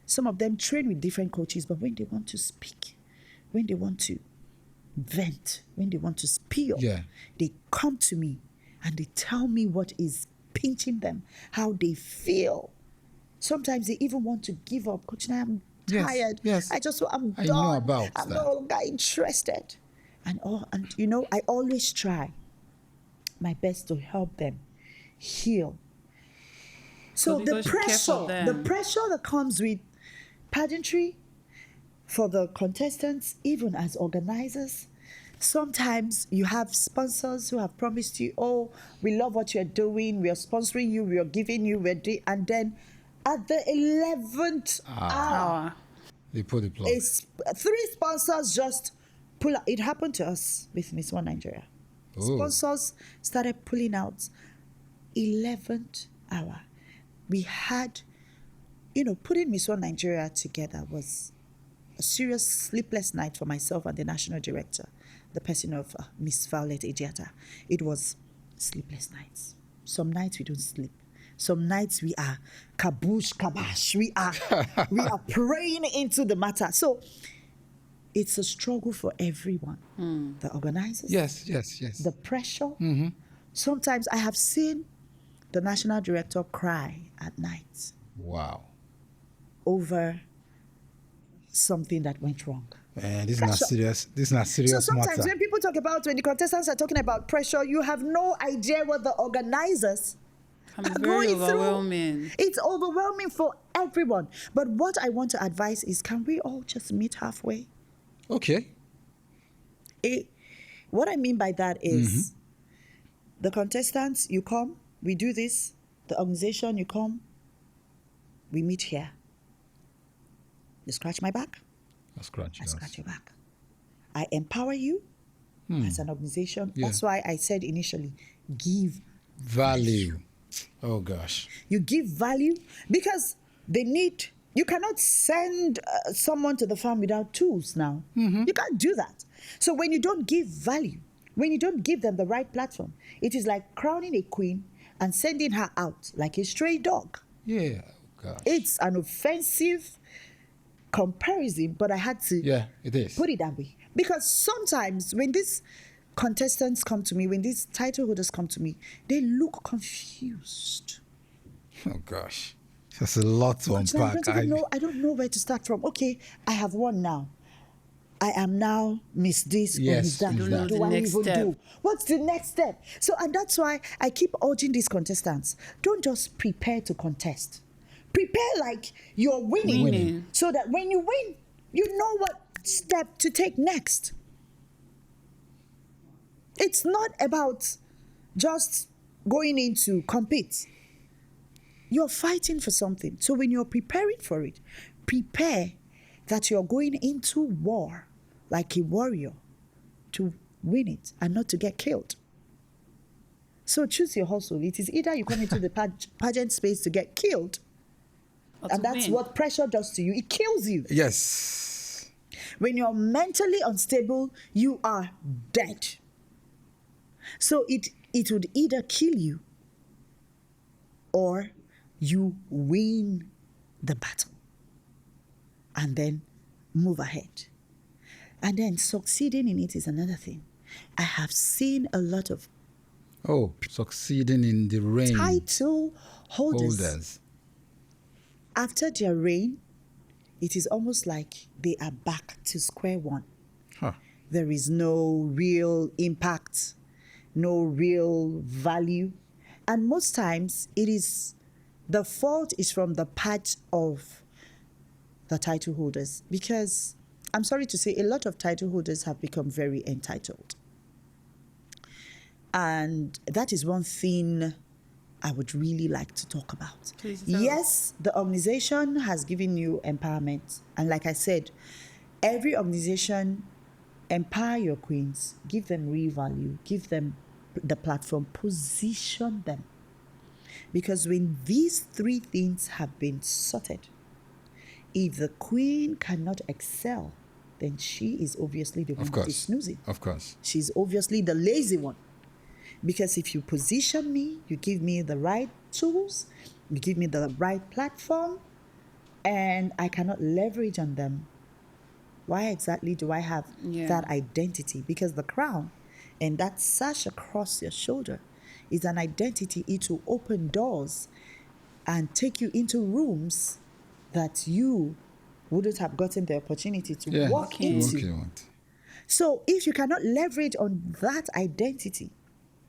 Some of them train with different coaches, but when they want to speak, when they want to vent, when they want to spill, they come to me and they tell me what is pinching them, how they feel. Sometimes they even want to give up. Coach, now I'm tired. Yes. I'm I done. know about I'm that. no longer interested. And I always try my best to help them heal. So the pressure that comes with pageantry for the contestants, even as organizers, sometimes you have sponsors who have promised you, oh, we love what you're doing, we are sponsoring you, we are giving you, and then at the 11th hour, they pull the plug. 3 sponsors just pull out. It happened to us with Miss One Nigeria. Sponsors started pulling out 11th hour. We had, putting Miss One Nigeria together was a serious sleepless night for myself and the national director, the person of Miss Violet Ejiata. It was sleepless nights. Some nights we don't sleep. Some nights we are kabash. We are praying into the matter. So it's a struggle for everyone. The organizers. Yes. The pressure. Sometimes I have seen the national director cry at night. Wow. Over something that went wrong. Man, this is not serious. This is not serious matter. So sometimes when the contestants are talking about pressure, you have no idea what the organizers are going through. It's overwhelming for everyone. But what I want to advise is, can we all just meet halfway? Okay. What I mean by that is, the contestants, you come, we do this. The organization, you come, we meet here. You scratch my back, I scratch your back. I empower you as an organization. That's why I said initially, give value. Oh gosh. You give value because you cannot send someone to the farm without tools now. You can't do that. So when you don't give value, when you don't give them the right platform, it is like crowning a queen and sending her out like a stray dog. Yeah, gosh. It's an offensive comparison, but I had to it is. put it that way. Because sometimes when these contestants come to me, when these title holders come to me, they look confused. Oh gosh. That's a lot to unpack. I don't know where to start from. Okay, I have won now. I am now Miss This or Miss That. What do I even do? What's the next step? So, and that's why I keep urging these contestants, don't just prepare to contest. Prepare like you're winning. So that when you win, you know what step to take next. It's not about just going in to compete. You're fighting for something. So when you're preparing for it, prepare that you're going into war like a warrior to win it and not to get killed. So choose your hustle. It is either you come into the pageant space to get killed, and that's what pressure does to you. It kills you. Yes. When you're mentally unstable, you are dead. So it would either kill you or you win the battle and then move ahead. And then succeeding in it is another thing. I have seen a lot of Oh, succeeding in the reign. Title holders. After their reign, it is almost like they are back to square one. Huh. There is no real impact, no real value. And most times, the fault is from the part of the title holders. Because, I'm sorry to say, a lot of title holders have become very entitled. And that is one thing I would really like to talk about. Yes, the organization has given you empowerment. And like I said, every organization, empower your queens, give them real value, give them the platform, position them. Because when these three things have been sorted, if the queen cannot excel, then she is obviously the one that is snoozing. Of course. She's obviously the lazy one. Because if you position me, you give me the right tools, you give me the right platform, and I cannot leverage on them, why exactly do I have that identity? Because the crown and that sash across your shoulder is an identity. It will open doors and take you into rooms that you wouldn't have gotten the opportunity to walk into. So if you cannot leverage on that identity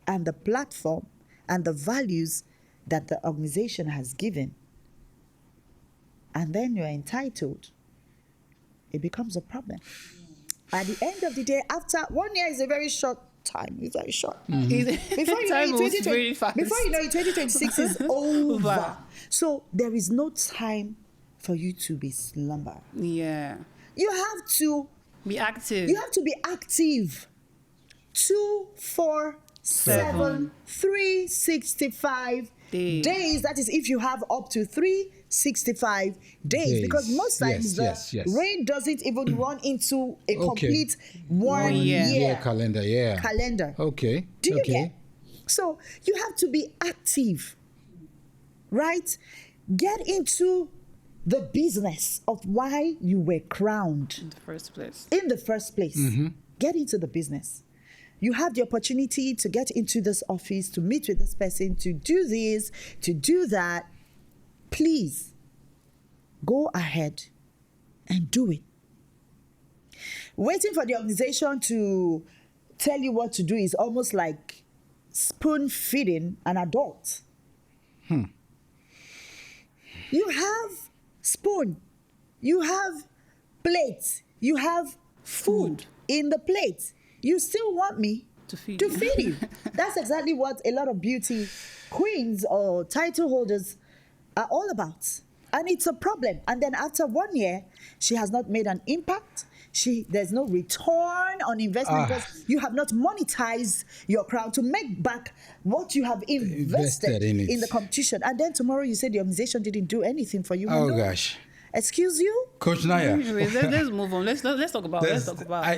and the platform and the values that the organization has given, and then you're entitled, it becomes a problem. At the end of the day, after 1 year is a very short time. It's very short. Mm-hmm. Before you know it, 2026 is over. So there is no time for you to be slumber. Yeah. You have to be active. You have to be active. 2, 4, 7, 365 days. That is if you have up to 365 days. Because most times the rain doesn't even run into a complete 1 year calendar. Okay. Do you get? So you have to be active, right? Get into the business of why you were crowned in the first place. Mm-hmm. Get into the business. You have the opportunity to get into this office, to meet with this person, to do this, to do that. Please go ahead and do it. Waiting for the organization to tell you what to do is almost like spoon feeding an adult. You have spoon, you have plate, you have food in the plate. You still want me to feed you. That's exactly what a lot of beauty queens or title holders are all about. And it's a problem. And then after 1 year, she has not made an impact. There's no return on investment because you have not monetized your crown to make back what you have invested in the competition. And then tomorrow you say the organization didn't do anything for you. Gosh. Excuse you? Coach Naya. Let's move on. Let's talk about.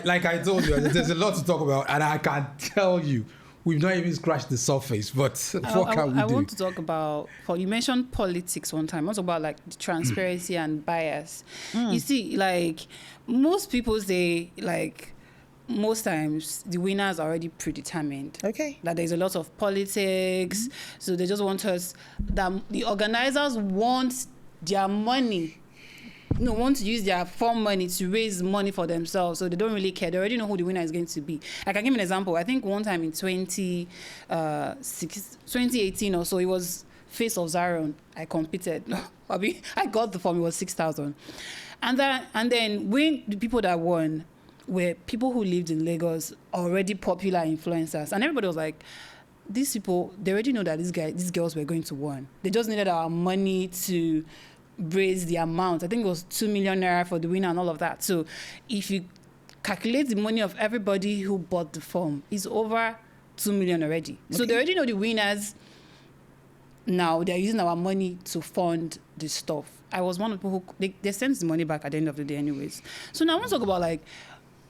Like I told you, there's a lot to talk about, and I can tell you, we've not even scratched the surface. But what can we do? I want to talk about. You mentioned politics one time. I want to talk about like the transparency and bias. You see, like most people say, like most times the winners are already predetermined. Okay. That there's a lot of politics, so they just want us. That the organizers want their money. Want to use their fund money to raise money for themselves, so they don't really care. They already know who the winner is going to be. I can give you an example. I think one time in 2018 or so, it was Face of Zion. I competed. I got the form. It was 6,000, and then when the people that won were people who lived in Lagos, already popular influencers, and everybody was like, these people, they already know that these girls were going to win. They just needed our money to raise the amount. I think it was 2 million naira for the winner and all of that. So if you calculate the money of everybody who bought the form, it's over 2 million already. Okay. So they already know the winners. Now they're using our money to fund the stuff. I was one of the people who they sent the money back at the end of the day anyways. So now I want to talk about like,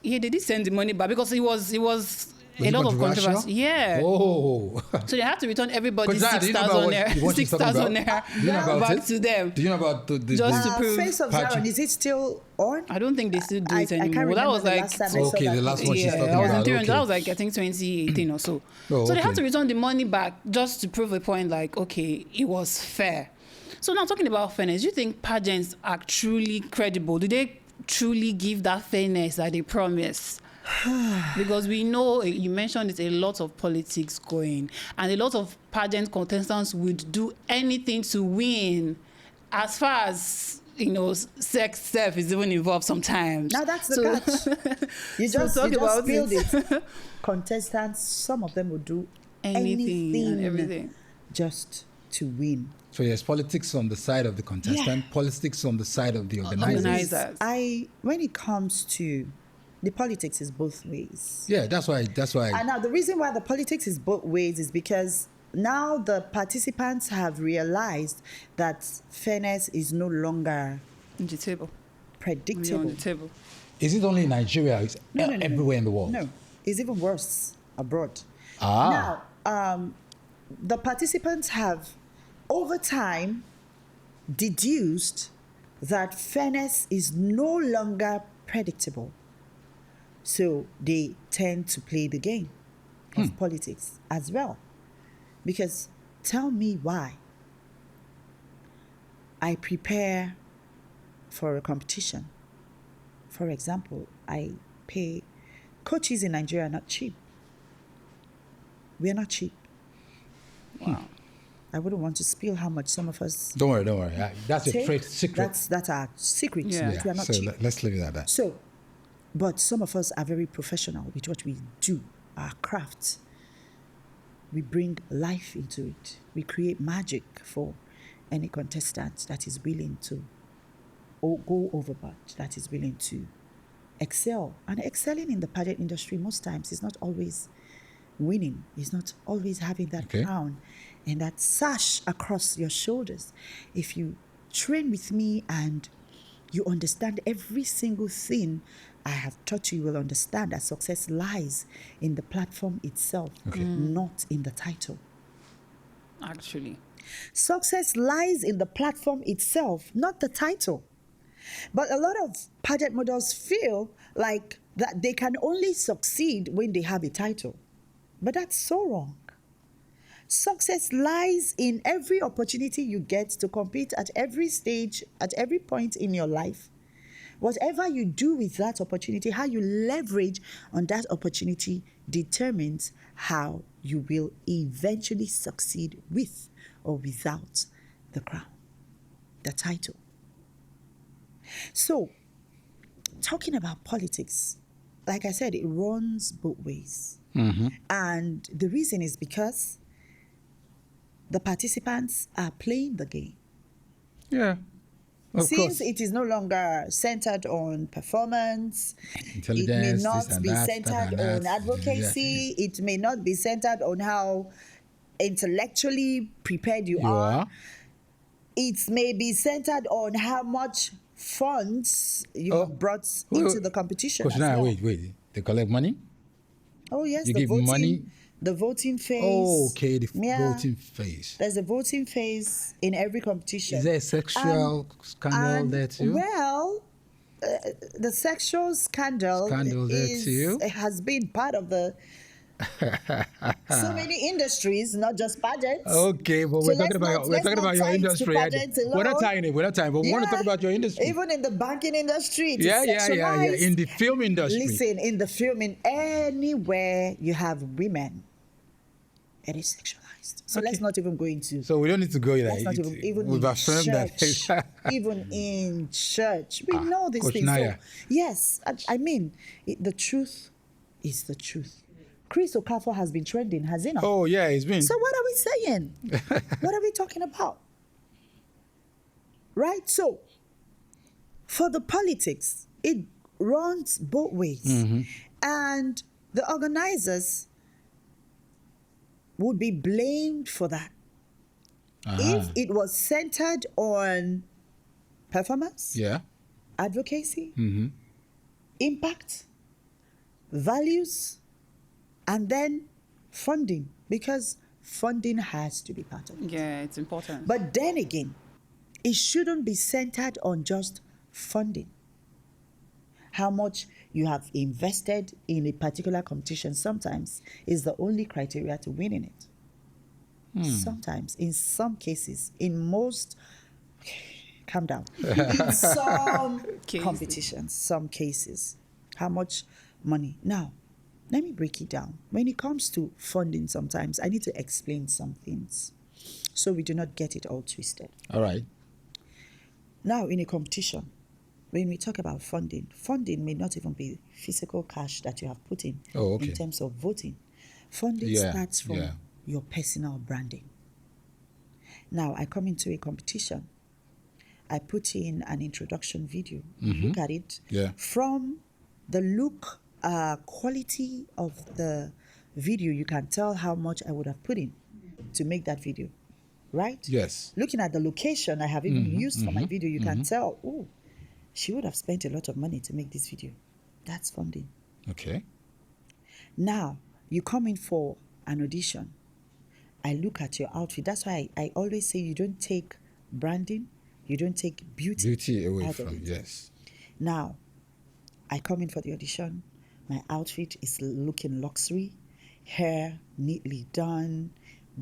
they did send the money back because it was a lot of controversy. Yeah. Oh. So they had to return everybody Coach Naya, 6,000 naira, 6,000 naira back to them. Do you know about the Just to prove Face of Zion, is it still on? I don't think they still do it I can't anymore. That was like okay, the last one she's talking I was about. in that was like I think 2018 or so. Oh, so they had okay. to return the money back just to prove a point. Like, okay, it was fair. So now talking about fairness, do you think pageants are truly credible? Do they truly give that fairness that they promise? Because we know, you mentioned it's a lot of politics going, and a lot of pageant contestants would do anything to win, as far as sex stuff is even involved sometimes. Now that's the catch. You just spilled it. Contestants, some of them will do anything and everything just to win. So yes, politics on the side of the contestant, politics on the side of the organizers. When it comes to the politics is both ways. Yeah, that's why. And now the reason why the politics is both ways is because now the participants have realized that fairness is no longer on the table. Predictable. On the table. Is it only in Nigeria? It's everywhere in the world? No, it's even worse abroad. Ah. Now, the participants have, over time, deduced that fairness is no longer predictable. So they tend to play the game of politics as well. Because tell me why I prepare for a competition. For example, I pay coaches in Nigeria are not cheap. We are not cheap. Wow. I wouldn't want to spill how much some of us. Don't worry. That's a trade secret. That's our secret. Yeah. We are not so cheap. Let's leave it at that. So, but some of us are very professional with what we do, our craft. We bring life into it. We create magic for any contestant that is willing to go overboard, that is willing to excel. And excelling in the pageant industry most times is not always winning, is not always having that crown and that sash across your shoulders. If you train with me and you understand every single thing I have taught you, will understand that success lies in the platform itself, not in the title. Actually. Success lies in the platform itself, not the title. But a lot of pageant models feel like that they can only succeed when they have a title. But that's so wrong. Success lies in every opportunity you get to compete at every stage, at every point in your life. Whatever you do with that opportunity, how you leverage on that opportunity determines how you will eventually succeed with or without the crown, the title. So, talking about politics, like I said, it runs both ways. And the reason is because the participants are playing the game. Yeah. Since it is no longer centered on performance, it may not be centered on advocacy, it may not be centered on how intellectually prepared you are. It may be centered on how much funds you have brought into the competition. Wait. They collect money? Oh, yes. You give money? The voting phase. Oh, okay. The voting phase. There's a voting phase in every competition. Is there a sexual scandal there too? Well, the sexual scandal has been part of the so many industries, not just pageants. Okay, but we're talking about your industry. We're not tying it. But we want to talk about your industry. Even in the banking industry, yeah. In the film industry. Listen, in the filming, anywhere you have women, it is sexualized. So let's not even go into. So we don't need to go there. Let's not even we've affirmed that. Even in church, we know these things. Naya. So, yes, I mean, the truth is the truth. Chris Okafor has been trending, has he not? Oh, yeah, he's been. So what are we saying? What are we talking about? Right? So, for the politics, it runs both ways. And the organizers would be blamed for that. If it was centered on performance, advocacy, impact, values, And then funding, because funding has to be part of it. Yeah, it's important. But then again, it shouldn't be centered on just funding. How much you have invested in a particular competition sometimes is the only criteria to winning it. Sometimes, in some cases, in most, calm down, in some competitions, some cases, how much money. Now, let me break it down. When it comes to funding, sometimes I need to explain some things so we do not get it all twisted. All right. Now, in a competition, when we talk about funding, funding may not even be physical cash that you have put in in terms of voting. Funding starts from your personal branding. Now, I come into a competition. I put in an introduction video. Look at it. From the look, quality of the video, you can tell how much I would have put in to make that video, right? Yes. Looking at the location I have even used for my video, you can tell, oh, she would have spent a lot of money to make this video. That's funding. Okay. Now, you come in for an audition. I look at your outfit. That's why I always say you don't take branding, you don't take beauty away out from of it. Yes. Now, I come in for the audition. My outfit is looking luxury, hair neatly done,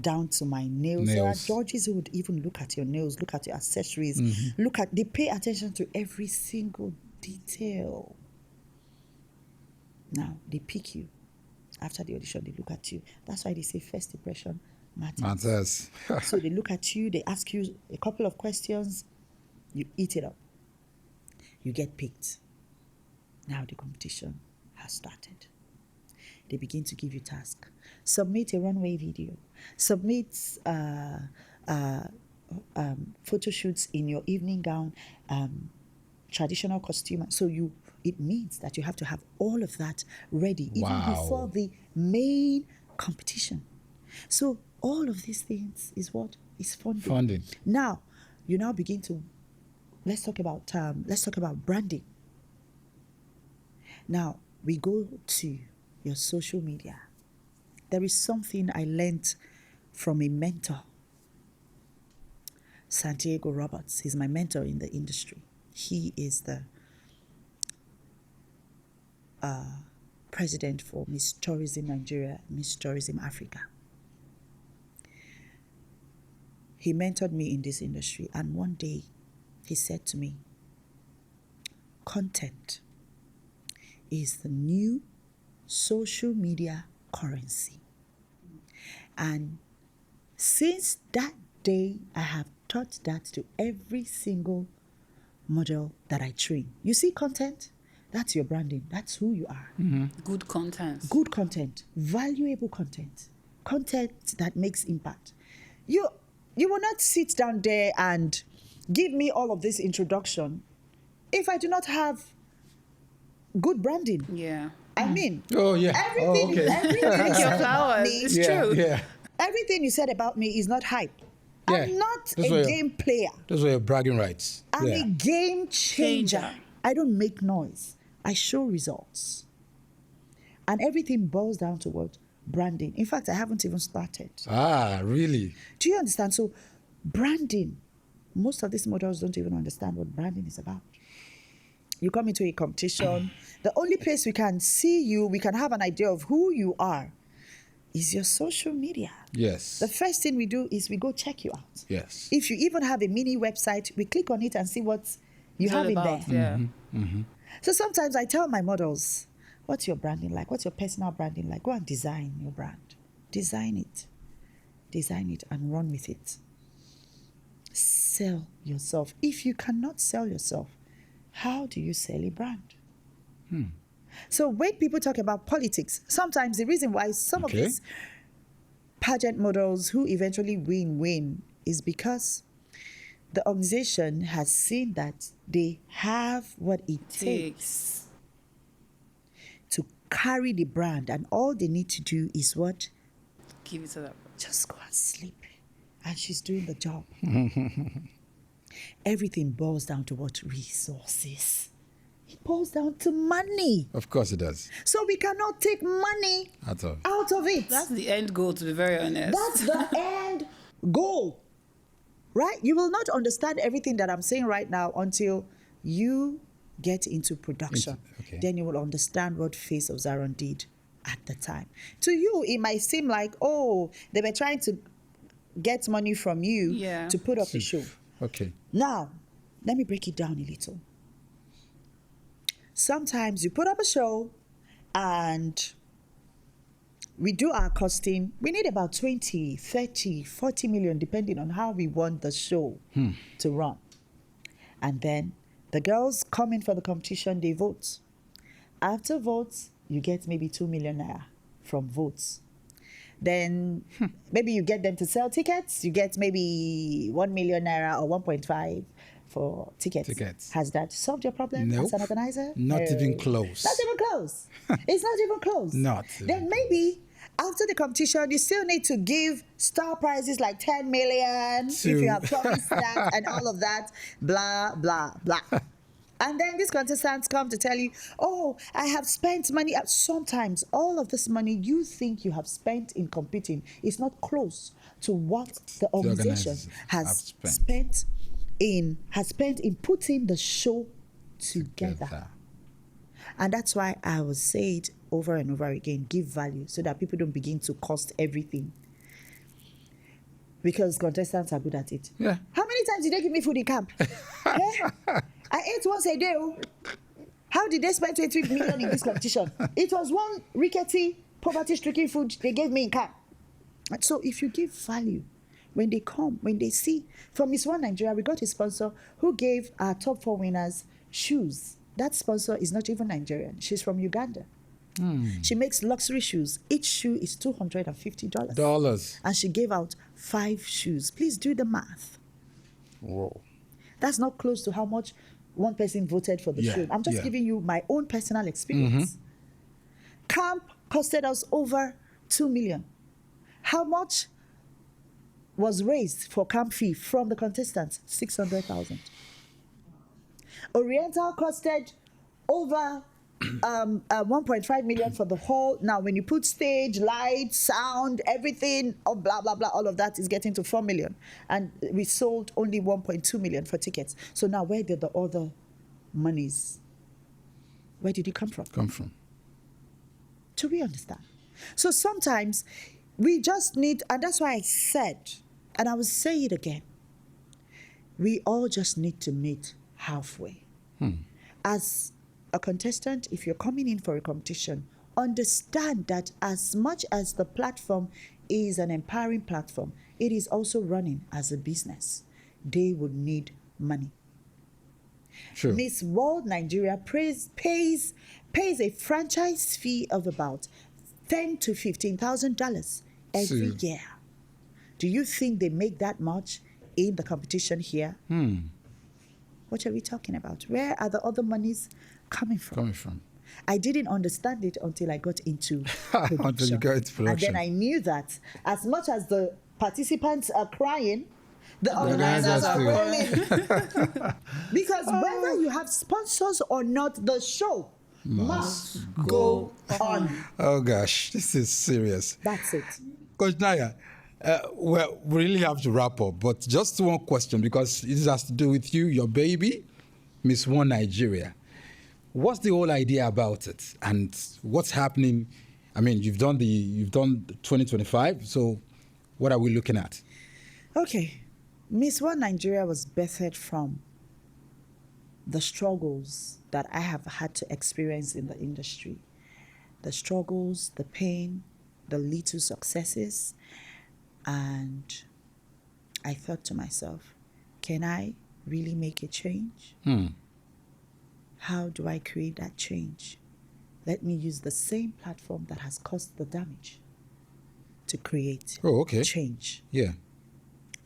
down to my nails. There are judges who would even look at your nails, look at your accessories, they pay attention to every single detail. Now, they pick you. After the audition, they look at you. That's why they say first impression matters. So they look at you, they ask you a couple of questions, you eat it up. You get picked. Now the competition has started. They begin to give you tasks. Submit a runway video. Submit photo shoots in your evening gown, traditional costume. So it means that you have to have all of that ready even before the main competition. So all of these things is what is funding. Now, you now begin to let's talk about branding. Now we go to your social media. There is something I learned from a mentor, Santiago Roberts. He's my mentor in the industry. He is the president for Miss Tourism Nigeria, Miss Tourism Africa. He mentored me in this industry, and one day he said to me, content is the new social media currency. And since that day, I have taught that to every single model that I train. You see content? That's your branding. That's who you are. Good content. Good content. Valuable content. Content that makes impact. You will not sit down there and give me all of this introduction if I do not have good branding. Yeah. I mean, everything you said about me is true. Yeah. Everything you said about me is not hype. I'm not a game player. Those were your bragging rights. I'm a game changer. I don't make noise. I show results. And everything boils down to what? Branding. In fact, I haven't even started. Ah, really? Do you understand? So, branding, most of these models don't even understand what branding is about. You come into a competition, the only place we can see you, we can have an idea of who you are, is your social media. Yes. The first thing we do is we go check you out. Yes. If you even have a mini website, we click on it and see what you have in there. Yeah. So sometimes I tell my models, what's your branding like? What's your personal branding like? Go and design your brand. Design it. Design it and run with it. Sell yourself. If you cannot sell yourself, how do you sell a brand? So when people talk about politics, sometimes the reason why some of these pageant models who eventually win is because the organization has seen that they have what it takes to carry the brand, and all they need to do is what? Give it to them. Just go and sleep, and she's doing the job. Everything boils down to what? Resources. It boils down to money. Of course it does. So we cannot take money out of it. That's the end goal, to be very honest. That's the end goal. Right? You will not understand everything that I'm saying right now until you get into production. Okay. Then you will understand what Face of Zaron did at the time. To you, it might seem like, oh, they were trying to get money from you to put up a show. Okay. Now, let me break it down a little. Sometimes you put up a show and we do our costing. We need about 20, 30, 40 million, depending on how we want the show to run. And then the girls come in for the competition, they vote. After votes, you get maybe 2 million naira from votes. Then maybe you get them to sell tickets. You get maybe 1 million naira or 1.5 for tickets. Has that solved your problem as an organizer? Not even close. Not even close. It's not even close. Not. Then maybe after the competition, you still need to give star prizes like 10 million if you have promised that and all of that, blah, blah, blah. And then these contestants come to tell you, oh, I have spent money. Sometimes all of this money you think you have spent in competing is not close to what the organization has spent in putting the show together. And that's why I will say it over and over again, give value so that people don't begin to cost everything. Because contestants are good at it. Yeah. How many times did they give me food in camp? I ate once a day. How did they spend 23 million in this competition? It was one rickety, poverty-stricken food they gave me in camp. And so if you give value, when they come, when they see, from Miss One Nigeria, we got a sponsor who gave our top 4 winners shoes. That sponsor is not even Nigerian. She's from Uganda. She makes luxury shoes. Each shoe is $250. And she gave out 5 shoes. Please do the math. Whoa. That's not close to how much one person voted for the shoe. I'm just giving you my own personal experience. Camp costed us over 2 million. How much was raised for camp fee from the contestants? 600,000. Oriental costed over 1.5 million for the whole. Now, when you put stage, light, sound, everything, oh, blah, blah, blah, all of that is getting to 4 million. And we sold only 1.2 million for tickets. So now, where did the other monies, where did it come from? Do we understand? So sometimes we just need, and that's why I said, and I will say it again, we all just need to meet halfway. As a contestant, if you're coming in for a competition, understand that as much as the platform is an empowering platform, it is also running as a business. They would need money. Sure. Miss World Nigeria pays a franchise fee of about $10,000 to $15,000 every year. Do you think they make that much in the competition here? What are we talking about? Where are the other monies coming from? I didn't understand it until I got into production. Until you got into production. And then I knew that as much as the participants are crying, the organizers are rolling. Because whether you have sponsors or not, the show must go on. Oh gosh, this is serious. That's it. Coach Naya, well, we really have to wrap up, but just one question, because this has to do with you, your baby, Miss One Nigeria. What's the whole idea about it, and what's happening? I mean, you've done 2025, so what are we looking at? Okay, Miss One Nigeria was birthed from the struggles that I have had to experience in the industry. The struggles, the pain, the little successes. And I thought to myself, can I really make a change? How do I create that change? Let me use the same platform that has caused the damage to create change. Yeah.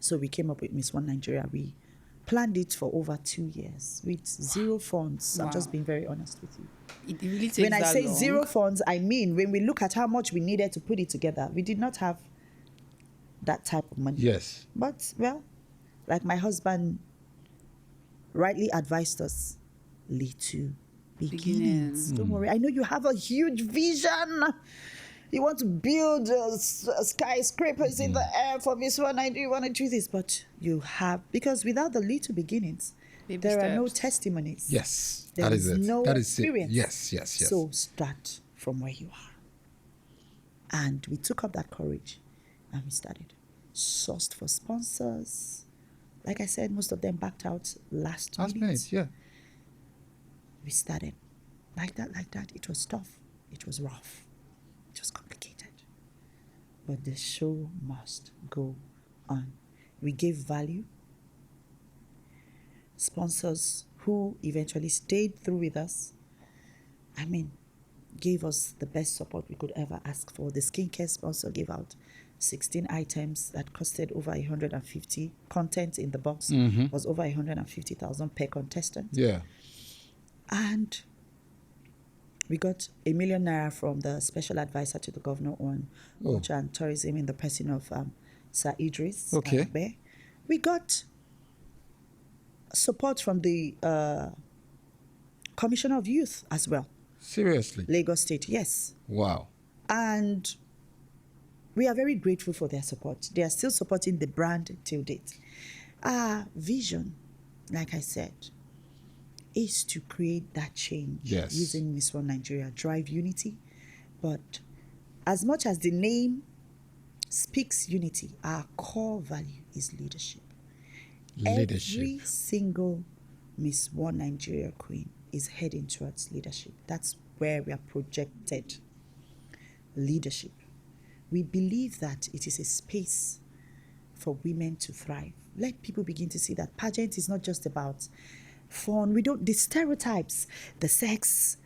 So we came up with Miss One Nigeria. We planned it for over 2 years with zero funds. I'm just being very honest with you. It really takes when I that say long. zero funds, I mean when we look at how much we needed to put it together, we did not have that type of money. Yes. But, well, like my husband rightly advised us, little beginnings. Don't worry. I know you have a huge vision. You want to build skyscrapers in the air for Miss One. I do want to do this, but you have, because without the little beginnings, there are no testimonies. Yes, there that is it. No that is experience. It. Yes, yes, yes. So start from where you are. And we took up that courage and we started. Sourced for sponsors. Like I said, most of them backed out last minute. Yeah. We started. Like that. It was tough. It was rough. It was complicated. But the show must go on. We gave value. Sponsors who eventually stayed through with us, gave us the best support we could ever ask for. The skincare sponsor gave out 16 items that costed over 150. Content in the box was over 150,000 per contestant. Yeah. And we got ₦1 million from the special advisor to the governor on culture and tourism in the person of Sir Idris. Okay. We got support from the Commissioner of Youth as well. Seriously? Lagos State, yes. Wow. And we are very grateful for their support. They are still supporting the brand till date. Our vision, like I said, is to create that change using Miss One Nigeria, drive unity. But as much as the name speaks unity, our core value is leadership. Every single Miss One Nigeria queen is heading towards leadership. That's where we are projected. Leadership. We believe that it is a space for women to thrive. Let people begin to see that pageant is not just about fun. The stereotypes, the sex,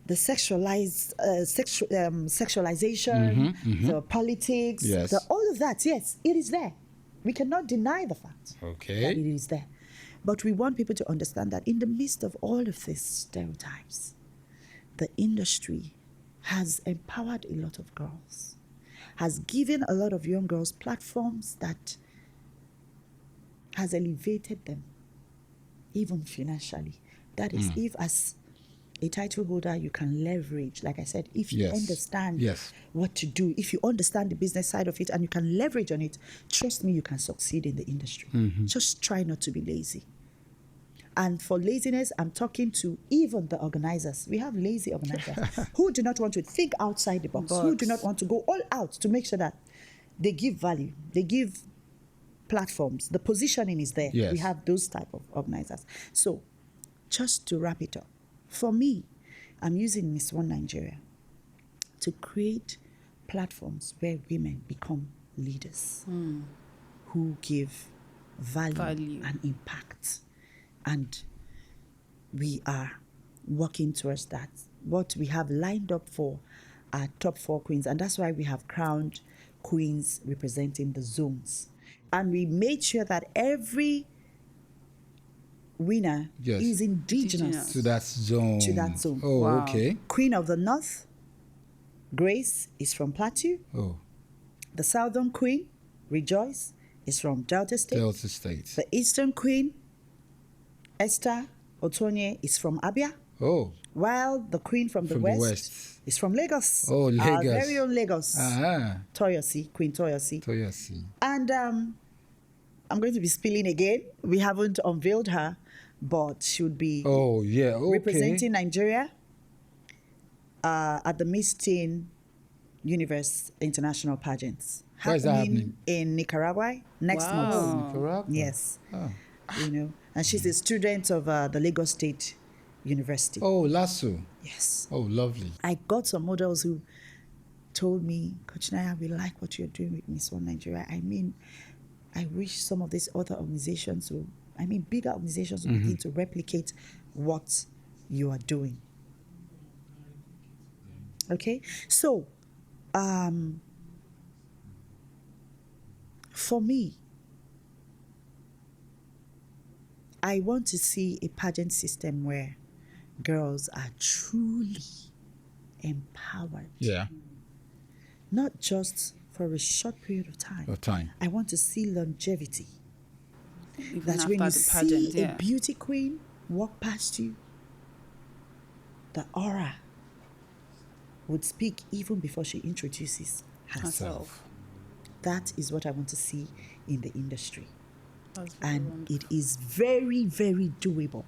the sexualization, the politics, all of that, yes, it is there. We cannot deny the fact that it is there. But we want people to understand that in the midst of all of these stereotypes, the industry has empowered a lot of girls, has given a lot of young girls platforms that has elevated them, even financially. That is, if as a title holder, you can leverage, like I said, if you understand what to do, if you understand the business side of it and you can leverage on it, trust me, you can succeed in the industry. Just try not to be lazy. And for laziness, I'm talking to even the organizers. We have lazy organizers who do not want to think outside the box, who do not want to go all out to make sure that they give value, they give platforms, the positioning is there. We have those type of organizers. So just to wrap it up, for me, I'm using Miss One Nigeria to create platforms where women become leaders who give value and impact. And we are working towards that. What we have lined up for our top 4 queens, and that's why we have crowned queens representing the zones. And we made sure that every winner is indigenous to that zone. Oh, wow. Okay. Queen of the North, Grace, is from Plateau. Oh. The Southern Queen, Rejoice, is from Delta State. The Eastern Queen, Esther Otonye, is from Abia. Oh. While the Queen from the West is from Lagos. Oh, Lagos. Our very own Lagos. Toyosi, Queen Toyosi. And I'm going to be spilling again. We haven't unveiled her, but she would be representing Nigeria at the Miss Teen Universe International Pageants. Where is that happening? In Nicaragua next month. Oh, Nicaragua. Yes. And she's a student of the Lagos State University. Oh, Lasso. Yes. Oh, lovely. I got some models who told me, Coach Naya, we like what you're doing with Miss One Nigeria. I wish some of these other organizations bigger organizations will begin to replicate what you are doing. Okay? So, for me, I want to see a pageant system where girls are truly empowered. Yeah. Not just for a short period of time. I want to see longevity. Even that when you see a beauty queen walk past you, the aura would speak even before she introduces herself. That is what I want to see in the industry. And it is very, very doable.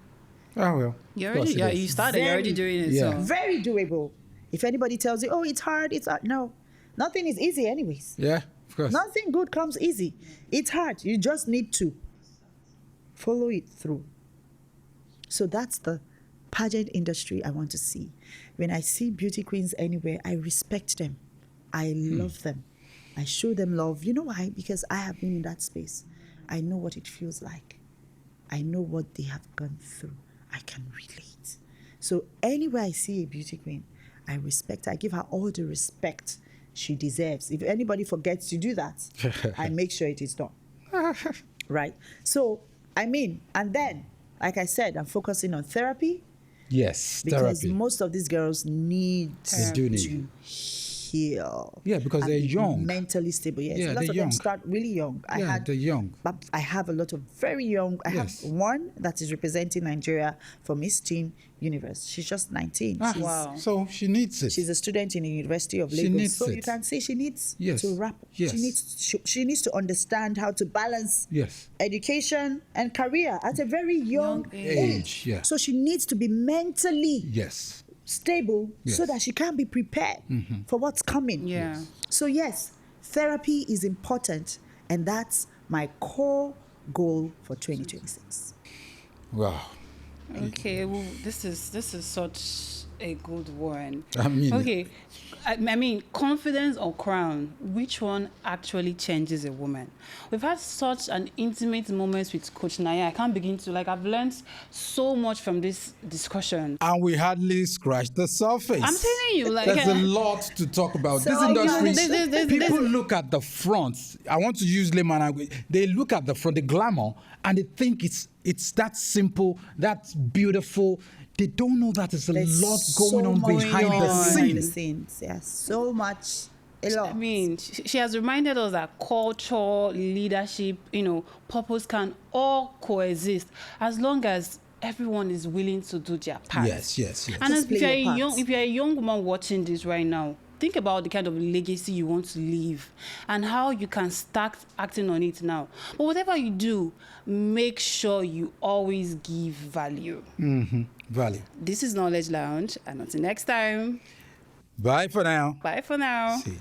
Oh, well. You started, you're already doing it. Yeah. So. Very doable. If anybody tells you, oh, it's hard, no. Nothing is easy anyways. Yeah, of course. Nothing good comes easy. It's hard. You just need to follow it through. So that's the pageant industry I want to see. When I see beauty queens anywhere, I respect them. I love them. I show them love. You know why? Because I have been in that space. I know what it feels like. I know what they have gone through. I can relate. So anywhere I see a beauty queen, I respect her. I give her all the respect she deserves. If anybody forgets to do that, I make sure it is done. Right? So, and then, like I said, I'm focusing on therapy. Yes, because therapy. most of these girls need to heal. Yeah, because they're young. Mentally stable, yes. Yeah, A lot they're of young. them start really young. They're young. But I have a lot of very young. I have one that is representing Nigeria for Miss Teen Universe. She's just 19. Wow. So she needs it. She's a student in the University of Lagos. She needs so it. you can see she needs Yes. to rap. Yes. She needs to understand how to balance Yes. education and career at a very young age. Yeah. So she needs to be mentally Yes. stable so Yes. that she can be prepared for what's coming. Yeah. Yes. So yes, therapy is important, and that's my core goal for 2026. Wow. Okay, well, this is such a good one. I mean, okay, I mean, confidence or crown, which one actually changes a woman? We've had such an intimate moment with Coach Naya. I can't begin to, I've learned so much from this discussion. And we hardly scratched the surface. I'm telling you, there's a lot to talk about. This industry, people look at the front. I want to use layman language. They look at the front, the glamour, and they think it's that simple, that's beautiful. They don't know that there's a lot going on behind the scenes. Yes, so much. A lot. I mean, she has reminded us that culture, leadership, purpose can all coexist as long as everyone is willing to do their part. Yes. And if you're a young woman watching this right now, think about the kind of legacy you want to leave and how you can start acting on it now. But whatever you do, make sure you always give value. Value. This is Knowledge Lounge, and until next time. Bye for now. Bye for now. See.